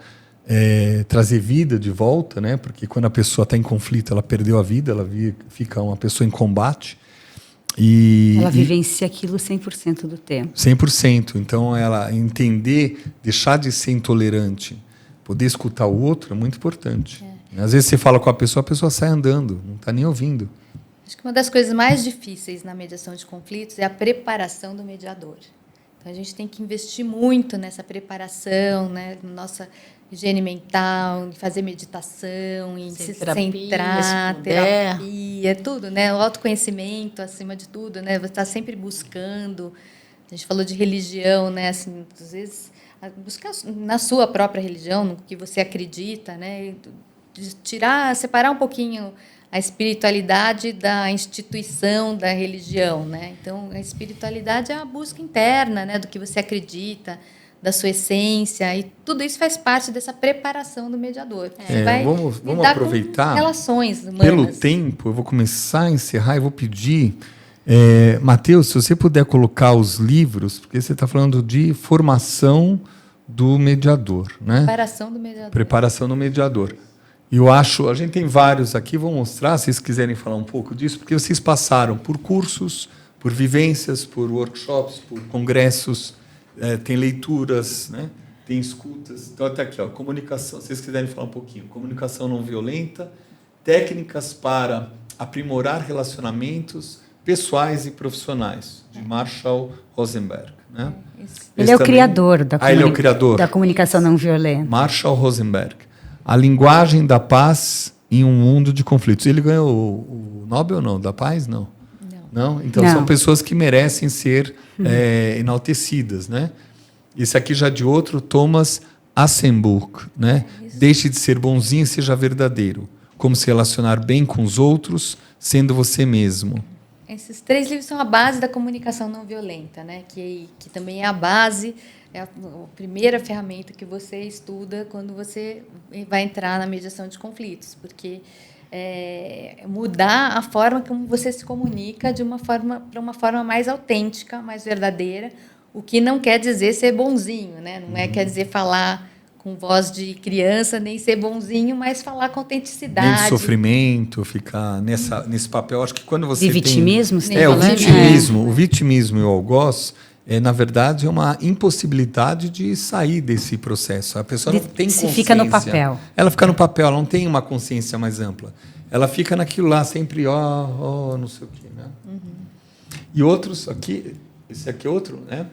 trazer vida de volta, né? Porque quando a pessoa está em conflito, ela perdeu a vida, ela fica uma pessoa em combate. Ela vivencia aquilo 100% do tempo. 100%. Então, ela entender, deixar de ser intolerante, poder escutar o outro é muito importante. Às vezes você fala com a pessoa sai andando, não está nem ouvindo. Acho que uma das coisas mais difíceis na mediação de conflitos é a preparação do mediador. Então, a gente tem que investir muito nessa preparação, né, na nossa higiene mental, em fazer meditação, em se centrar, terapia, tudo, né? O autoconhecimento, acima de tudo, né? Você está sempre buscando. A gente falou de religião, né? Assim, às vezes, buscar na sua própria religião, no que você acredita, né? Separar um pouquinho a espiritualidade da instituição da religião, né? Então, a espiritualidade é a busca interna, né? Do que você acredita, da sua essência, e tudo isso faz parte dessa preparação do mediador. Vamos aproveitar com relações humanas. Pelo tempo, eu vou começar a encerrar e vou pedir, Matheus, se você puder colocar os livros, porque você está falando de formação do mediador, né? Preparação do mediador. Preparação do mediador. Eu acho, a gente tem vários aqui, vou mostrar, se vocês quiserem falar um pouco disso, porque vocês passaram por cursos, por vivências, por workshops, por congressos, tem leituras, né? Tem escutas. Então, até aqui, comunicação, se vocês quiserem falar um pouquinho. Comunicação não violenta, técnicas para aprimorar relacionamentos pessoais e profissionais, de Marshall Rosenberg. Né? Ele é o criador da comunicação não violenta. Marshall Rosenberg. A linguagem da paz em um mundo de conflitos. Ele ganhou o Nobel, não? Da paz, não? Não? Então, são pessoas que merecem ser enaltecidas, né? Esse aqui já de outro, Thomas Assenburg, né? Deixe de ser bonzinho e seja verdadeiro. Como se relacionar bem com os outros, sendo você mesmo. Esses 3 livros são a base da comunicação não violenta, né? Que também é a base, é a primeira ferramenta que você estuda quando você vai entrar na mediação de conflitos, porque mudar a forma como você se comunica para uma forma mais autêntica, mais verdadeira, o que não quer dizer ser bonzinho, né? Não quer dizer falar com voz de criança, nem ser bonzinho, mas falar com autenticidade. Nem de sofrimento, ficar nesse papel. Acho que quando você de vitimismo, tem... o vitimismo e o algoz, na verdade, é uma impossibilidade de sair desse processo. A pessoa não tem consciência. Se fica no papel. Ela fica no papel, ela não tem uma consciência mais ampla. Ela fica naquilo lá, sempre, não sei o quê. Né? E outros aqui, esse aqui é outro, né?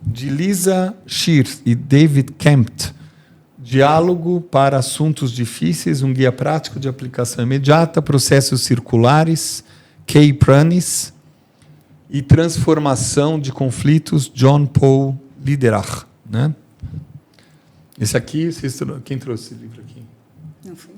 De Lisa Shear e David Kempt, Diálogo para Assuntos Difíceis, um guia prático de aplicação imediata, processos circulares, Kay Pranis, e Transformação de Conflitos, John Paul Lederach. Né? Esse aqui, quem trouxe esse livro aqui? Não fui.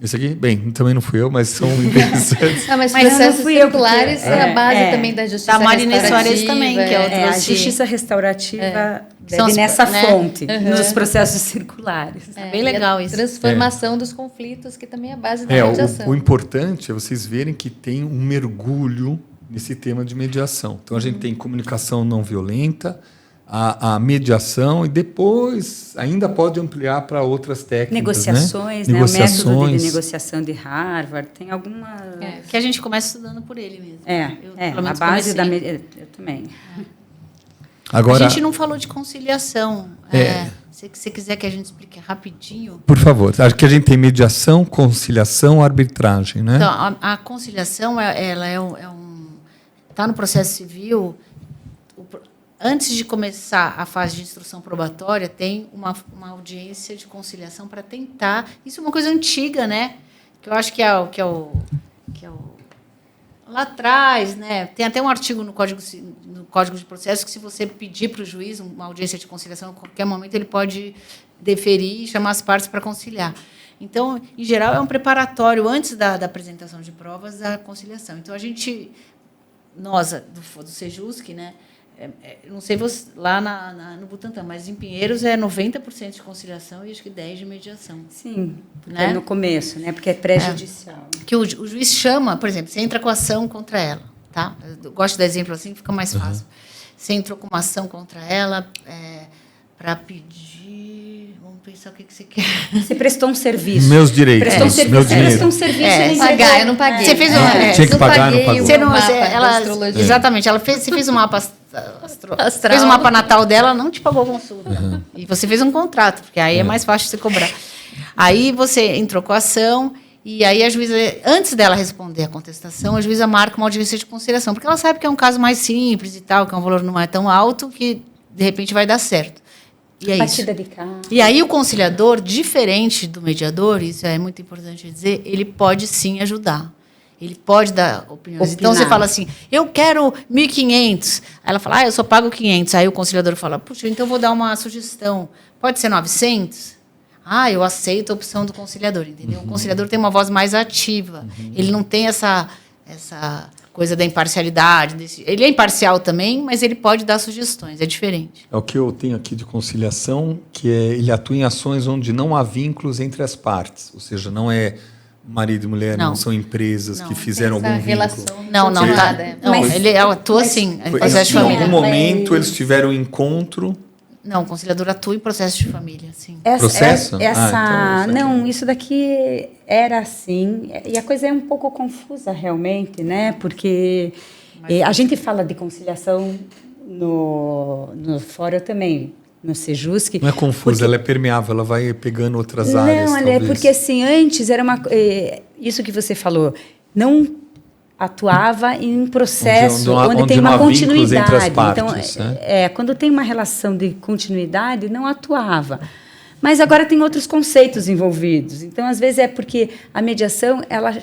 Esse aqui? Bem, também não fui eu, mas são interessantes. Mas não processos fui eu, circulares porque, é a base também da justiça da Marinês restaurativa. Soares também, que é outra a justiça restaurativa São bebe nessa né? fonte, nos processos circulares. É bem legal isso. Transformação dos conflitos, que também é a base da mediação. O importante é vocês verem que tem um mergulho nesse tema de mediação. Então, a gente tem comunicação não violenta, a mediação, e depois ainda pode ampliar para outras técnicas. Negociações, né? O método de negociação de Harvard, tem alguma... que a gente começa estudando por ele mesmo. A base da mediação. Eu também. Agora, a gente não falou de conciliação. Se você quiser que a gente explique rapidinho. Por favor. Acho que a gente tem mediação, conciliação, arbitragem, né? Então, a conciliação, ela está no processo civil. Antes de começar a fase de instrução probatória, tem uma audiência de conciliação para tentar. Isso é uma coisa antiga, né? Que eu acho que é o lá atrás, né? Tem até um artigo no Código de Processo que, se você pedir para o juiz uma audiência de conciliação, a qualquer momento ele pode deferir e chamar as partes para conciliar. Então, em geral, é um preparatório antes da apresentação de provas da conciliação. Então, nós do Sejusc, né? Não sei lá no Butantã, mas em Pinheiros é 90% de conciliação e acho que 10% de mediação. Sim, né? No começo, né? Porque é prejudicial. Que o juiz chama, por exemplo, você entra com ação contra ela. Tá? Eu gosto do exemplo assim, fica mais fácil. Você entrou com uma ação contra ela para pedir... Vamos pensar o que você quer. Você prestou um serviço. Meus direitos, meus dinheiros. Prestou um serviço. Pagar, eu não paguei. Você fez tinha que pagar, não pagou. Você não, exatamente. Você fez um mapa astral. Fez um mapa natal dela, ela não te pagou consulta. E você fez um contrato, porque aí é mais fácil de você cobrar. Aí você entrou com a ação, e aí a juíza, antes dela responder a contestação, a juíza marca uma audiência de conciliação, porque ela sabe que é um caso mais simples e tal, que é um valor não é tão alto, que de repente vai dar certo. E é isso. De carro. E aí o conciliador, diferente do mediador, isso é muito importante dizer, ele pode sim ajudar. Ele pode dar opiniões. Então, você fala assim, eu quero 1.500. Aí ela fala, eu só pago 500. Aí o conciliador fala, puxa, então eu vou dar uma sugestão. Pode ser 900? Eu aceito a opção do conciliador, entendeu? O conciliador tem uma voz mais ativa. Ele não tem essa coisa da imparcialidade. Ele é imparcial também, mas ele pode dar sugestões. É diferente. É o que eu tenho aqui de conciliação, que ele atua em ações onde não há vínculos entre as partes. Ou seja, não é marido e mulher, não são empresas que fizeram algum vínculo. Não, ele atua assim, em processo de família. Em algum momento eles tiveram um encontro. Não, o conciliador atua em processo de família, sim. Processo? Não, isso daqui era assim, e a coisa é um pouco confusa realmente, né? Porque a gente fala de conciliação no fórum também, no Sejusc. Não é confusa, ela é permeável, ela vai pegando outras áreas. Não, é porque assim, antes era isso que você falou, não atuava em um processo onde tem uma continuidade. Entre as partes, então, quando tem uma relação de continuidade, não atuava. Mas agora tem outros conceitos envolvidos. Então, às vezes, é porque a mediação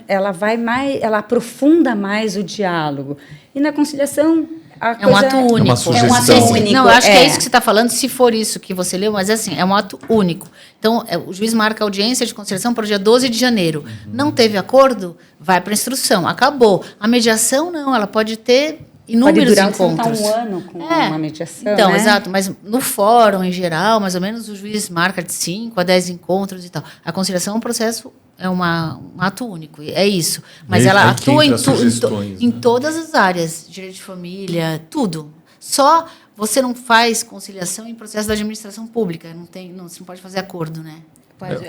ela vai mais, ela aprofunda mais o diálogo. E na conciliação, É um ato único. É uma sugestão. É um ato único. Não, eu acho que é isso que você está falando, se for isso que você leu, mas assim, é um ato único. Então, o juiz marca a audiência de conciliação para o dia 12 de janeiro. Não teve acordo, vai para a instrução. Acabou. A mediação, não, ela pode ter inúmeros encontros. Pode durar um ano com uma mediação, Então, né? exato. Mas no fórum, em geral, mais ou menos, o juiz marca de 5 a 10 encontros e tal. A conciliação é um processo, é um ato único, é isso. Mas ela atua em todas as áreas, direito de família, tudo. Só você não faz conciliação em processo da administração pública, você não pode fazer acordo, né?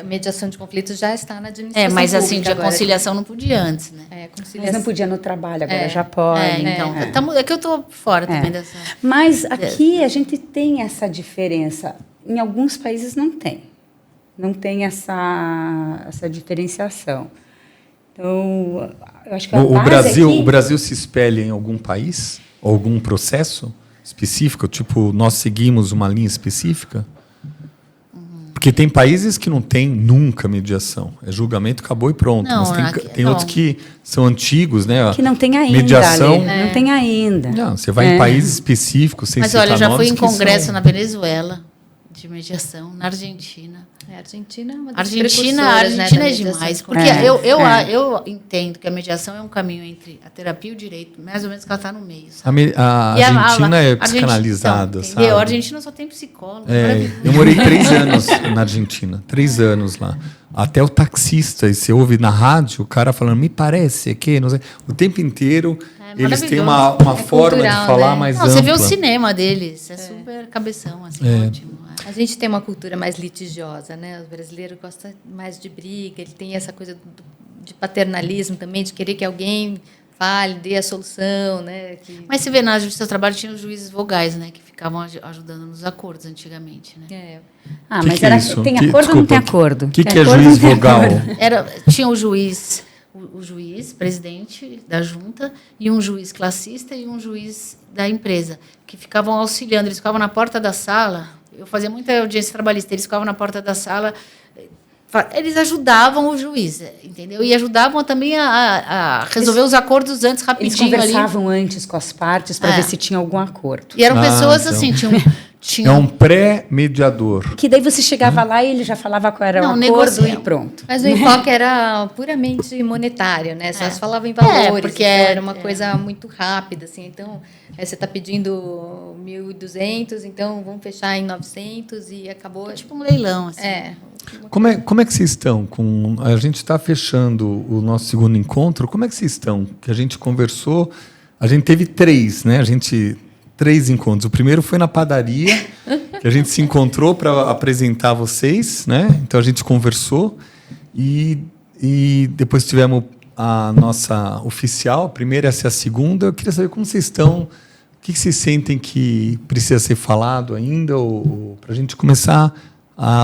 A mediação de conflitos já está na administração mas pública assim, de conciliação não podia antes, né? Mas não podia no trabalho, agora já pode. Então, é que eu estou fora também dessa... Mas aqui a gente tem essa diferença. Em alguns países não tem. Não tem essa diferenciação. Então, eu acho que o Brasil se espelha em algum país? Algum processo específico? Tipo, nós seguimos uma linha específica? Porque tem países que não tem nunca mediação. É julgamento, acabou e pronto. Não, mas tem outros que são antigos, né? Que não tem ainda. Mediação. Não tem ainda. Não, você vai em países específicos, sem Mas olha, eu já fui em congresso são... na Venezuela de mediação, na Argentina. A Argentina é uma das Argentina é demais. Porque eu entendo que a mediação é um caminho entre a terapia e o direito, mais ou menos que ela está no meio. Sabe? A Argentina é psicanalizada, então, sabe? A Argentina só tem psicólogo. Eu morei 3 anos na Argentina. 3 anos lá. Até o taxista, e você ouve na rádio o cara falando, me parece que... Não sei. O tempo inteiro... Eles têm uma forma de falar, né? Mais ampla. Você vê o cinema deles, é super cabeção, assim, ótimo. A gente tem uma cultura mais litigiosa, né? O brasileiro gosta mais de briga, ele tem essa coisa de paternalismo também, de querer que alguém fale, dê a solução, né? Mas você vê, na Justiça do Trabalho tinha os juízes vogais, né? Que ficavam ajudando nos acordos antigamente, né? Mas era, tem acordo ou não tem acordo? O que é juiz vogal? Tinha o juiz presidente da junta, e um juiz classista e um juiz da empresa, que ficavam auxiliando. Eles ficavam na porta da sala. Eu fazia muita audiência trabalhista. Eles ficavam na porta da sala. Eles ajudavam o juiz, entendeu? E ajudavam também a resolver os acordos antes, rapidinho. Eles conversavam antes com as partes para ver se tinha algum acordo. E eram pessoas então. Assim, tinha é um pré-mediador. Que daí você chegava lá e ele já falava qual era o acordo e pronto. Mas o enfoque era puramente monetário, né? Só se falava em valores, porque era uma coisa muito rápida, assim. Então, você está pedindo 1.200, então vamos fechar em 900 e acabou. É tipo um leilão, assim. Como é que vocês estão? A gente está fechando o nosso segundo encontro. Como é que vocês estão? Que a gente conversou, a gente teve 3, né? 3 encontros. O primeiro foi na padaria, que a gente se encontrou para apresentar vocês, né? Então a gente conversou e depois tivemos a nossa oficial, a primeira, essa é a segunda. Eu queria saber como vocês estão, o que vocês sentem que precisa ser falado ainda, ou para a gente começar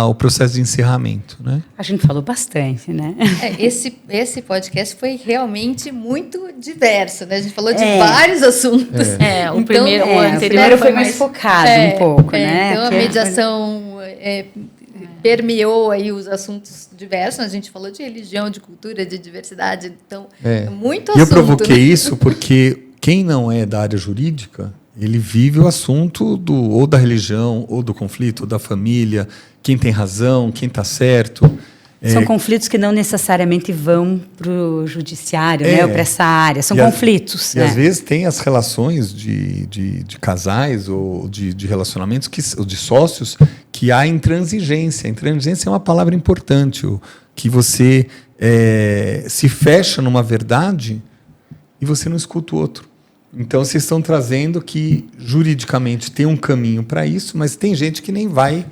o processo de encerramento, né? A gente falou bastante, né? Esse podcast foi realmente muito diverso, né? A gente falou de vários assuntos. O anterior foi mais focado um pouco, né? Então a mediação permeou aí os assuntos diversos. A gente falou de religião, de cultura, de diversidade. Então, muito assunto. E eu provoquei isso porque quem não é da área jurídica, ele vive o assunto ou da religião, ou do conflito, ou da família, quem tem razão, quem está certo. São conflitos que não necessariamente vão para o judiciário, né, ou para essa área. São conflitos. E às vezes tem as relações de casais ou de relacionamentos, ou de sócios, que há intransigência. Intransigência é uma palavra importante, que você se fecha numa verdade e você não escuta o outro. Então, vocês estão trazendo que, juridicamente, tem um caminho para isso, mas tem gente que nem vai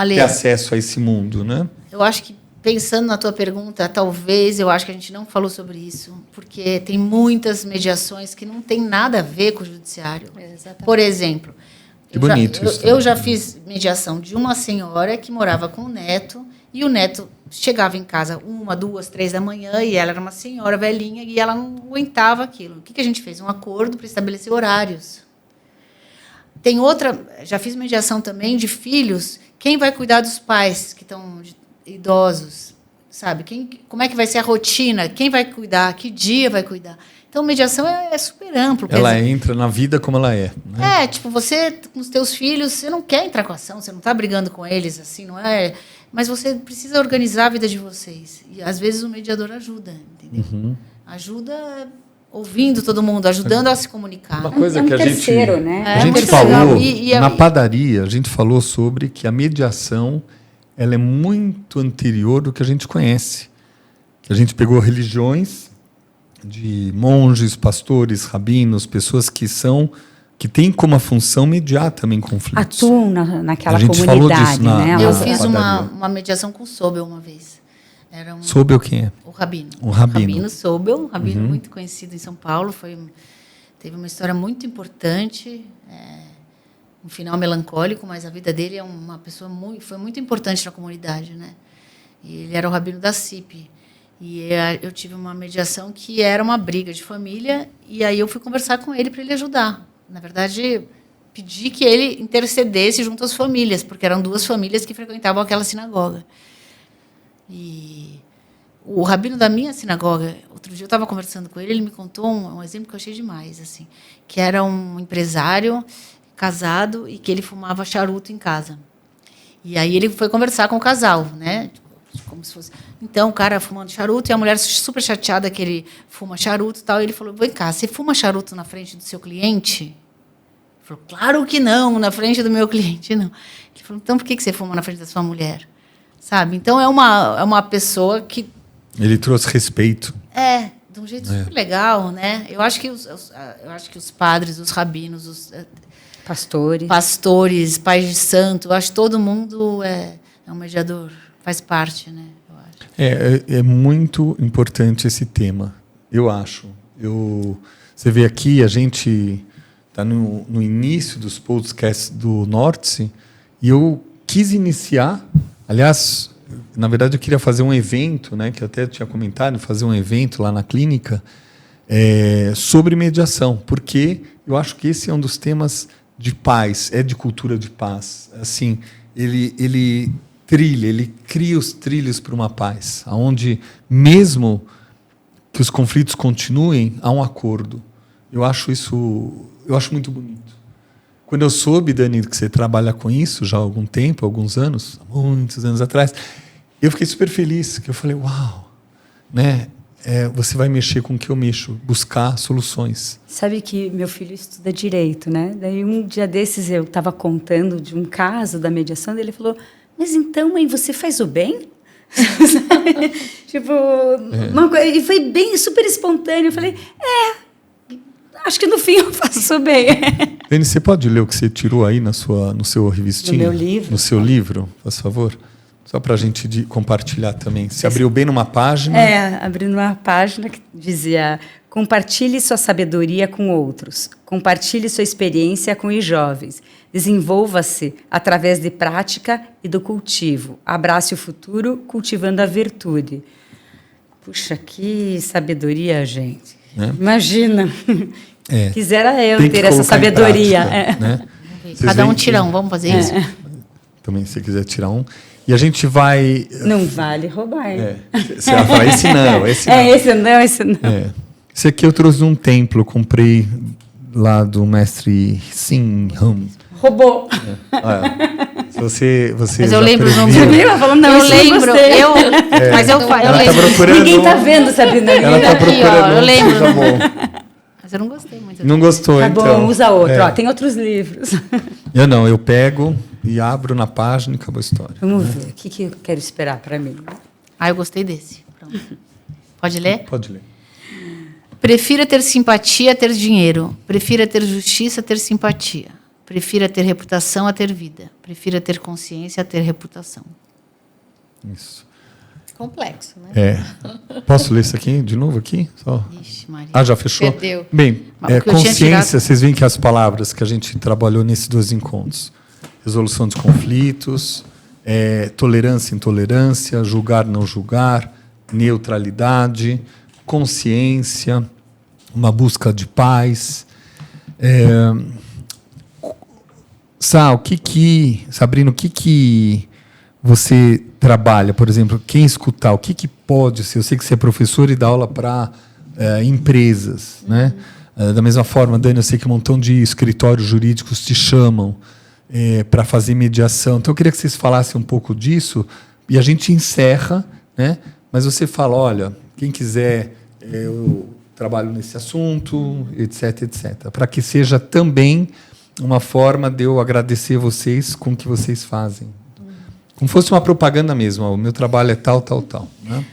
ter acesso a esse mundo, né? Eu acho que, pensando na tua pergunta, talvez, eu acho que a gente não falou sobre isso, porque tem muitas mediações que não tem nada a ver com o judiciário. Exatamente. Por exemplo, eu já fiz mediação de uma senhora que morava com o neto, e o neto chegava em casa 1, 2, 3 da manhã, e ela era uma senhora velhinha, e ela não aguentava aquilo. O que a gente fez? Um acordo para estabelecer horários. Tem outra, já fiz mediação também de filhos. Quem vai cuidar dos pais que estão idosos? sabe? Como é que vai ser a rotina? Quem vai cuidar? Que dia vai cuidar? Então, mediação é super amplo. Ela entra na vida como ela é. Né? Tipo, você, com os teus filhos, você não quer entrar com ação, você não está brigando com eles, assim, não é? Mas você precisa organizar a vida de vocês. E, às vezes, o mediador ajuda, entendeu? Uhum. Ajuda ouvindo todo mundo, ajudando a se comunicar. Uma coisa É um que terceiro, né? a gente terceiro. falou E na padaria, a gente falou sobre que a mediação ela é muito anterior do que a gente conhece. A gente pegou religiões de monges, pastores, rabinos, pessoas que têm como a função mediar também conflitos. Atuam naquela A gente comunidade, falou disso né? Eu na fiz padaria. uma mediação com o Sobel uma vez. Era Sobel quem é? o rabino. O rabino. Rabino Sobel, um rabino muito conhecido em São Paulo. Teve uma história muito importante, um final melancólico, mas a vida dele é uma pessoa foi muito importante na comunidade, né? E ele era o rabino da CIP. E eu tive uma mediação que era uma briga de família, e aí eu fui conversar com ele para ele ajudar. Na verdade, pedi que ele intercedesse junto às famílias, porque eram 2 famílias que frequentavam aquela sinagoga. E o rabino da minha sinagoga, outro dia eu estava conversando com ele, ele me contou um exemplo que eu achei demais, assim, que era um empresário casado e que ele fumava charuto em casa. E aí ele foi conversar com o casal, né? Como se fosse. Então, o cara fumando charuto e a mulher super chateada que ele fuma charuto e tal. E ele falou: vem cá, você fuma charuto na frente do seu cliente? Ele falou: claro que não, na frente do meu cliente não. Ele falou: então por que você fuma na frente da sua mulher? Sabe? Então, é uma pessoa que. Ele trouxe respeito. De um jeito super legal, né? Eu acho que os padres, os rabinos, os pastores, pais de santo, eu acho que todo mundo é um mediador. Faz parte, né? Eu acho. É muito importante esse tema, eu acho. Você vê aqui, a gente está no início dos podcasts do Nórtice, e eu quis iniciar, aliás, na verdade eu queria fazer um evento, né, que eu até tinha comentado, fazer um evento lá na clínica sobre mediação, porque eu acho que esse é um dos temas de paz, de cultura de paz. Assim, ele cria os trilhos para uma paz, onde, mesmo que os conflitos continuem, há um acordo. Eu acho muito bonito. Quando eu soube, Dani, que você trabalha com isso já há algum tempo, alguns anos, muitos anos atrás, eu fiquei super feliz, que eu falei, uau, né? Você vai mexer com o que eu mexo, buscar soluções. Sabe que meu filho estuda direito, né? Daí um dia desses eu estava contando de um caso da mediação, e ele falou: mas então, mãe, você faz o bem? Tipo, e foi bem, super espontâneo. Eu falei, acho que no fim eu faço o bem. Dani, você pode ler o que você tirou aí no seu revistinho? No meu livro. No seu livro, por favor? Só para a gente compartilhar também. Você abriu bem numa página? Abri numa página que dizia: compartilhe sua sabedoria com outros. Compartilhe sua experiência com os jovens. Desenvolva-se através de prática e do cultivo. Abrace o futuro cultivando a virtude. Puxa, que sabedoria, gente. Imagina. Quisera eu ter essa sabedoria. Prática, né? Cada um tira um, vamos fazer isso? Também, se você quiser tirar um. E a gente vai... Não vale roubar. Você vai falar, esse não. Esse não. Esse aqui eu trouxe de um templo, comprei lá do mestre Sim Hum. Roubou. Você mas eu lembro o nome. Você viu? Falando, não, eu lembro. Mas eu lembro. Ninguém está vendo, Sabrina. Ela está procurando. Eu lembro. Tá bom. Mas eu não gostei muito. Não gostou, tá então. Tá bom, usa outro. Tem outros livros. Eu pego e abro na página e acabou a história. Vamos ver. O que eu quero esperar para mim? Eu gostei desse. Pronto. Pode ler? Pode ler. Prefira ter simpatia a ter dinheiro. Prefira ter justiça a ter simpatia. Prefira ter reputação a ter vida. Prefira ter consciência a ter reputação. Isso. Complexo, né? Posso ler isso aqui de novo aqui? Só. Ixi, Maria. Já fechou? Perdeu. Bem, consciência, tirado... vocês veem que as palavras que a gente trabalhou nesses 2 encontros. Resolução dos conflitos, tolerância, intolerância, julgar, não julgar, neutralidade, consciência, uma busca de paz. Sabrina, o que você trabalha, por exemplo, quem escutar, o que pode ser? Eu sei que você é professor e dá aula para empresas, né? Da mesma forma, Dani, eu sei que um montão de escritórios jurídicos te chamam para fazer mediação. Então, eu queria que vocês falassem um pouco disso e a gente encerra, né? Mas você fala, olha, quem quiser, eu trabalho nesse assunto, etc, etc. Para que seja também uma forma de eu agradecer vocês com o que vocês fazem. Como fosse uma propaganda mesmo. Ó, o meu trabalho é tal, tal, tal. Né?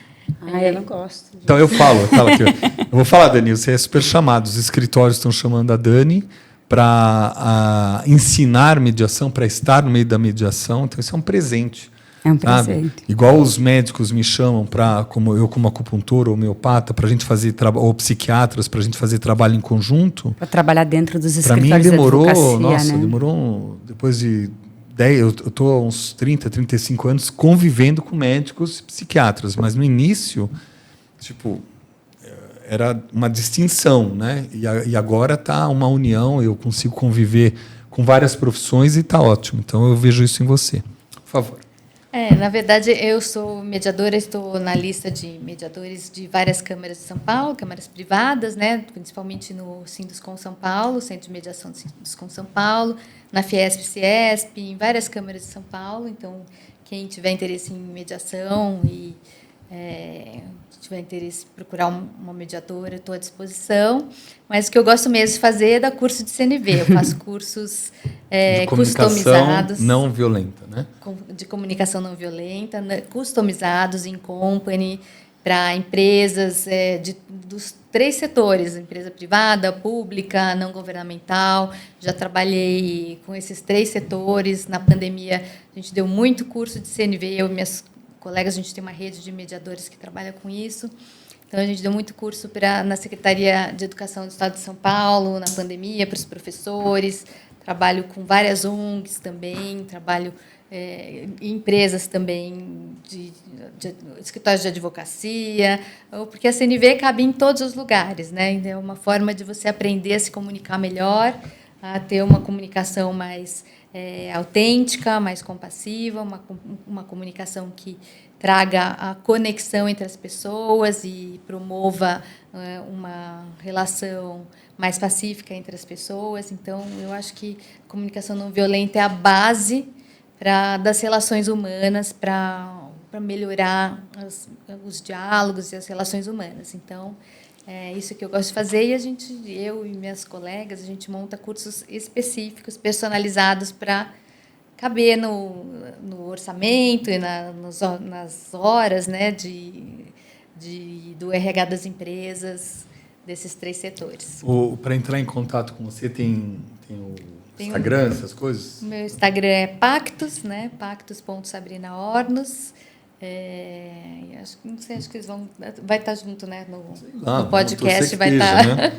Eu não gosto. Então eu falo aqui. Eu vou falar, Dani, você é super chamado. Os escritórios estão chamando a Dani para ensinar mediação, para estar no meio da mediação. Então isso é um presente. É um presente. Sabe? Igual os médicos me chamam como acupuntor ou homeopata, para a gente fazer ou psiquiatras, para a gente fazer trabalho em conjunto. Para trabalhar dentro dos Para mim escritórios demorou, de advocacia, nossa, né? demorou depois de 10, eu estou há uns 30, 35 anos convivendo com médicos e psiquiatras, mas no início, tipo, era uma distinção, né? E agora está uma união, eu consigo conviver com várias profissões e está ótimo. Então eu vejo isso em você. Por favor. Na verdade, eu sou mediadora, estou na lista de mediadores de várias câmaras de São Paulo, câmaras privadas, né, principalmente no Sinduscom São Paulo, Centro de Mediação do Sinduscom São Paulo, na Fiesp-Ciesp, em várias câmaras de São Paulo. Então, quem tiver interesse em mediação e tiver interesse em procurar uma mediadora, eu estou à disposição. Mas o que eu gosto mesmo de fazer é dar curso de CNV. Eu faço cursos de customizados. Não violenta, né? De comunicação não violenta, customizados em company, para empresas dos 3 setores, empresa privada, pública, não governamental. Já trabalhei com esses 3 setores. Na pandemia, a gente deu muito curso de CNV, eu e minhas colegas, a gente tem uma rede de mediadores que trabalha com isso. Então, a gente deu muito curso na Secretaria de Educação do Estado de São Paulo, na pandemia, para os professores. Trabalho com várias ONGs também, trabalho em empresas também, de escritórios de advocacia, porque a CNV cabe em todos os lugares, né? É uma forma de você aprender a se comunicar melhor, a ter uma comunicação mais autêntica, mais compassiva, uma comunicação que traga a conexão entre as pessoas e promova uma relação mais pacífica entre as pessoas. Então, eu acho que a comunicação não violenta é a base das relações humanas, para melhorar os diálogos e as relações humanas. Então, é isso que eu gosto de fazer, e eu e minhas colegas, a gente monta cursos específicos, personalizados, para caber no orçamento e nas horas, né, do RH das empresas, desses 3 setores. Para entrar em contato com você, tem o Instagram, essas coisas? O meu Instagram é Pactus, né? Pactus.sabrinaornos. Acho que eles vai estar junto, né? No podcast vai estar. Né?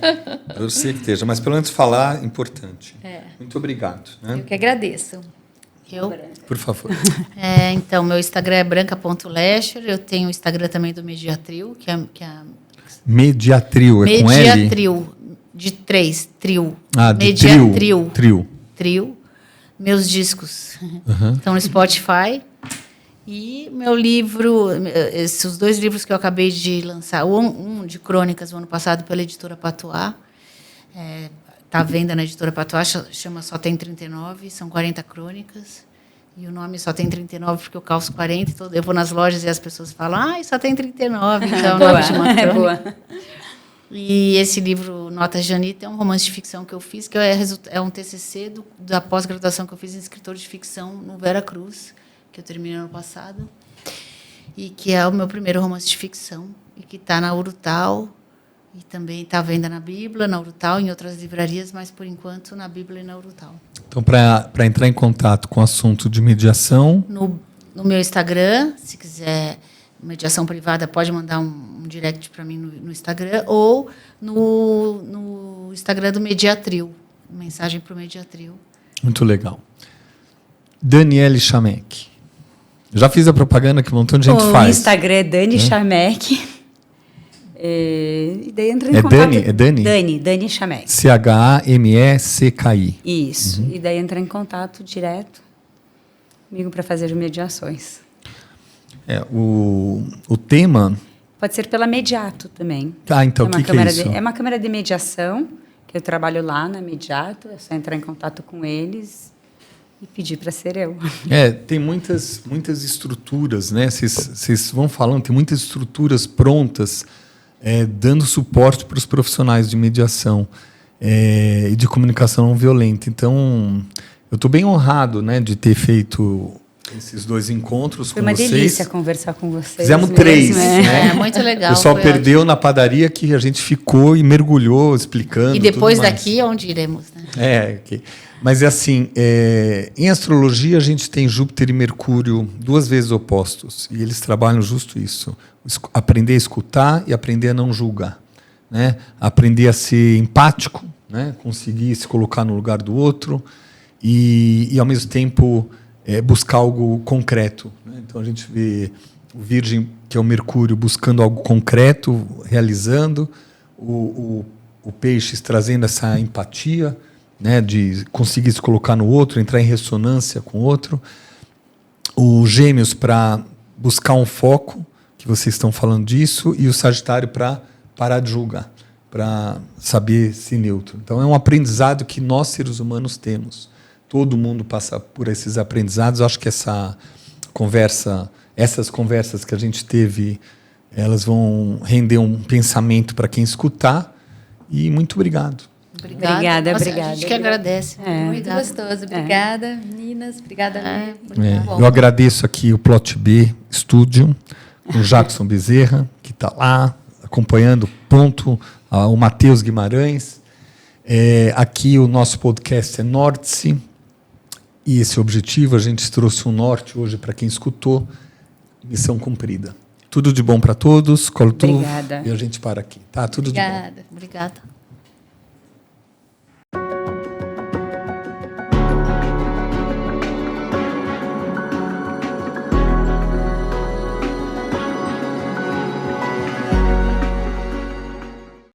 Eu sei que esteja, mas pelo menos falar é importante. Muito obrigado. Né? Eu que agradeço. Por favor. Então, meu Instagram é branca.lescher. Eu tenho o Instagram também do Mediatril, que é Mediatril, é com L? Mediatril, de 3, trio. De Mediatril. Trio. Meus discos estão no Spotify. E meu livro, esses 2 livros que eu acabei de lançar, um de crônicas, o ano passado, pela editora Patois, está à venda na editora Patois, chama Só Tem 39, são 40 crônicas. E o nome Só Tem 39 porque eu calço 40. Então eu vou nas lojas e as pessoas falam, só tem 39. Então é o nome de uma crônica. Boa. E esse livro, Notas de Anitta, é um romance de ficção que eu fiz, que é um TCC da pós-graduação que eu fiz em escritor de ficção no Vera Cruz, que eu terminei ano passado, e que é o meu primeiro romance de ficção, e que está na Urutau, e também está à venda na Bíblia, na Urutau, em outras livrarias, mas, por enquanto, na Bíblia e na Urutau. Então, para entrar em contato com o assunto de mediação... No meu Instagram, se quiser mediação privada, pode mandar um direct para mim no Instagram, ou no Instagram do Mediatril, mensagem para o Mediatril. Muito legal. Daniele Chamek. Já fiz a propaganda que um montão de gente faz. O Instagram é Dani Chamek. E daí entra em contato. Dani Chamek. CHAMECKI. Isso. E daí entra em contato direto comigo para fazer mediações. O tema... Pode ser pela Mediato também. Então o que é isso? É uma câmara de mediação, que eu trabalho lá na Mediato, é só entrar em contato com eles e pedir para ser eu. Tem muitas estruturas, né? Vocês vão falando, tem muitas estruturas prontas, dando suporte para os profissionais de mediação e de comunicação não violenta. Então, eu estou bem honrado, né, de ter feito esses 2 encontros com vocês. Foi uma delícia conversar com vocês. Fizemos mesmo, 3. Né? Muito legal. O pessoal foi perdeu na padaria que a gente ficou e mergulhou explicando. E depois tudo mais. daqui, onde iremos? Né? Okay. Mas assim, em astrologia a gente tem Júpiter e Mercúrio 2 vezes opostos. E eles trabalham justo isso. Aprender a escutar e aprender a não julgar. Né? Aprender a ser empático, né? Conseguir se colocar no lugar do outro e ao mesmo tempo buscar algo concreto. Né? Então a gente vê o Virgem, que é o Mercúrio, buscando algo concreto, realizando, o Peixes trazendo essa empatia, né, de conseguir se colocar no outro, entrar em ressonância com o outro, o Gêmeos para buscar um foco, que vocês estão falando disso, e o Sagitário para parar de julgar, para saber ser neutro. Então é um aprendizado que nós, seres humanos, temos. Todo mundo passa por esses aprendizados. Eu acho que essas conversas que a gente teve, elas vão render um pensamento para quem escutar. E muito obrigado. Obrigada. A gente que agradece. Muito gostoso. Obrigada, meninas. Obrigada, Eu agradeço aqui o Plot B Studio, o Jackson Bezerra, que está lá acompanhando o Matheus Guimarães. Aqui o nosso podcast é Nórtice. E esse objetivo, a gente trouxe um norte hoje para quem escutou. Missão cumprida. Tudo de bom para todos. Obrigada. E a gente para aqui. Tá? Tudo de bom. Obrigada.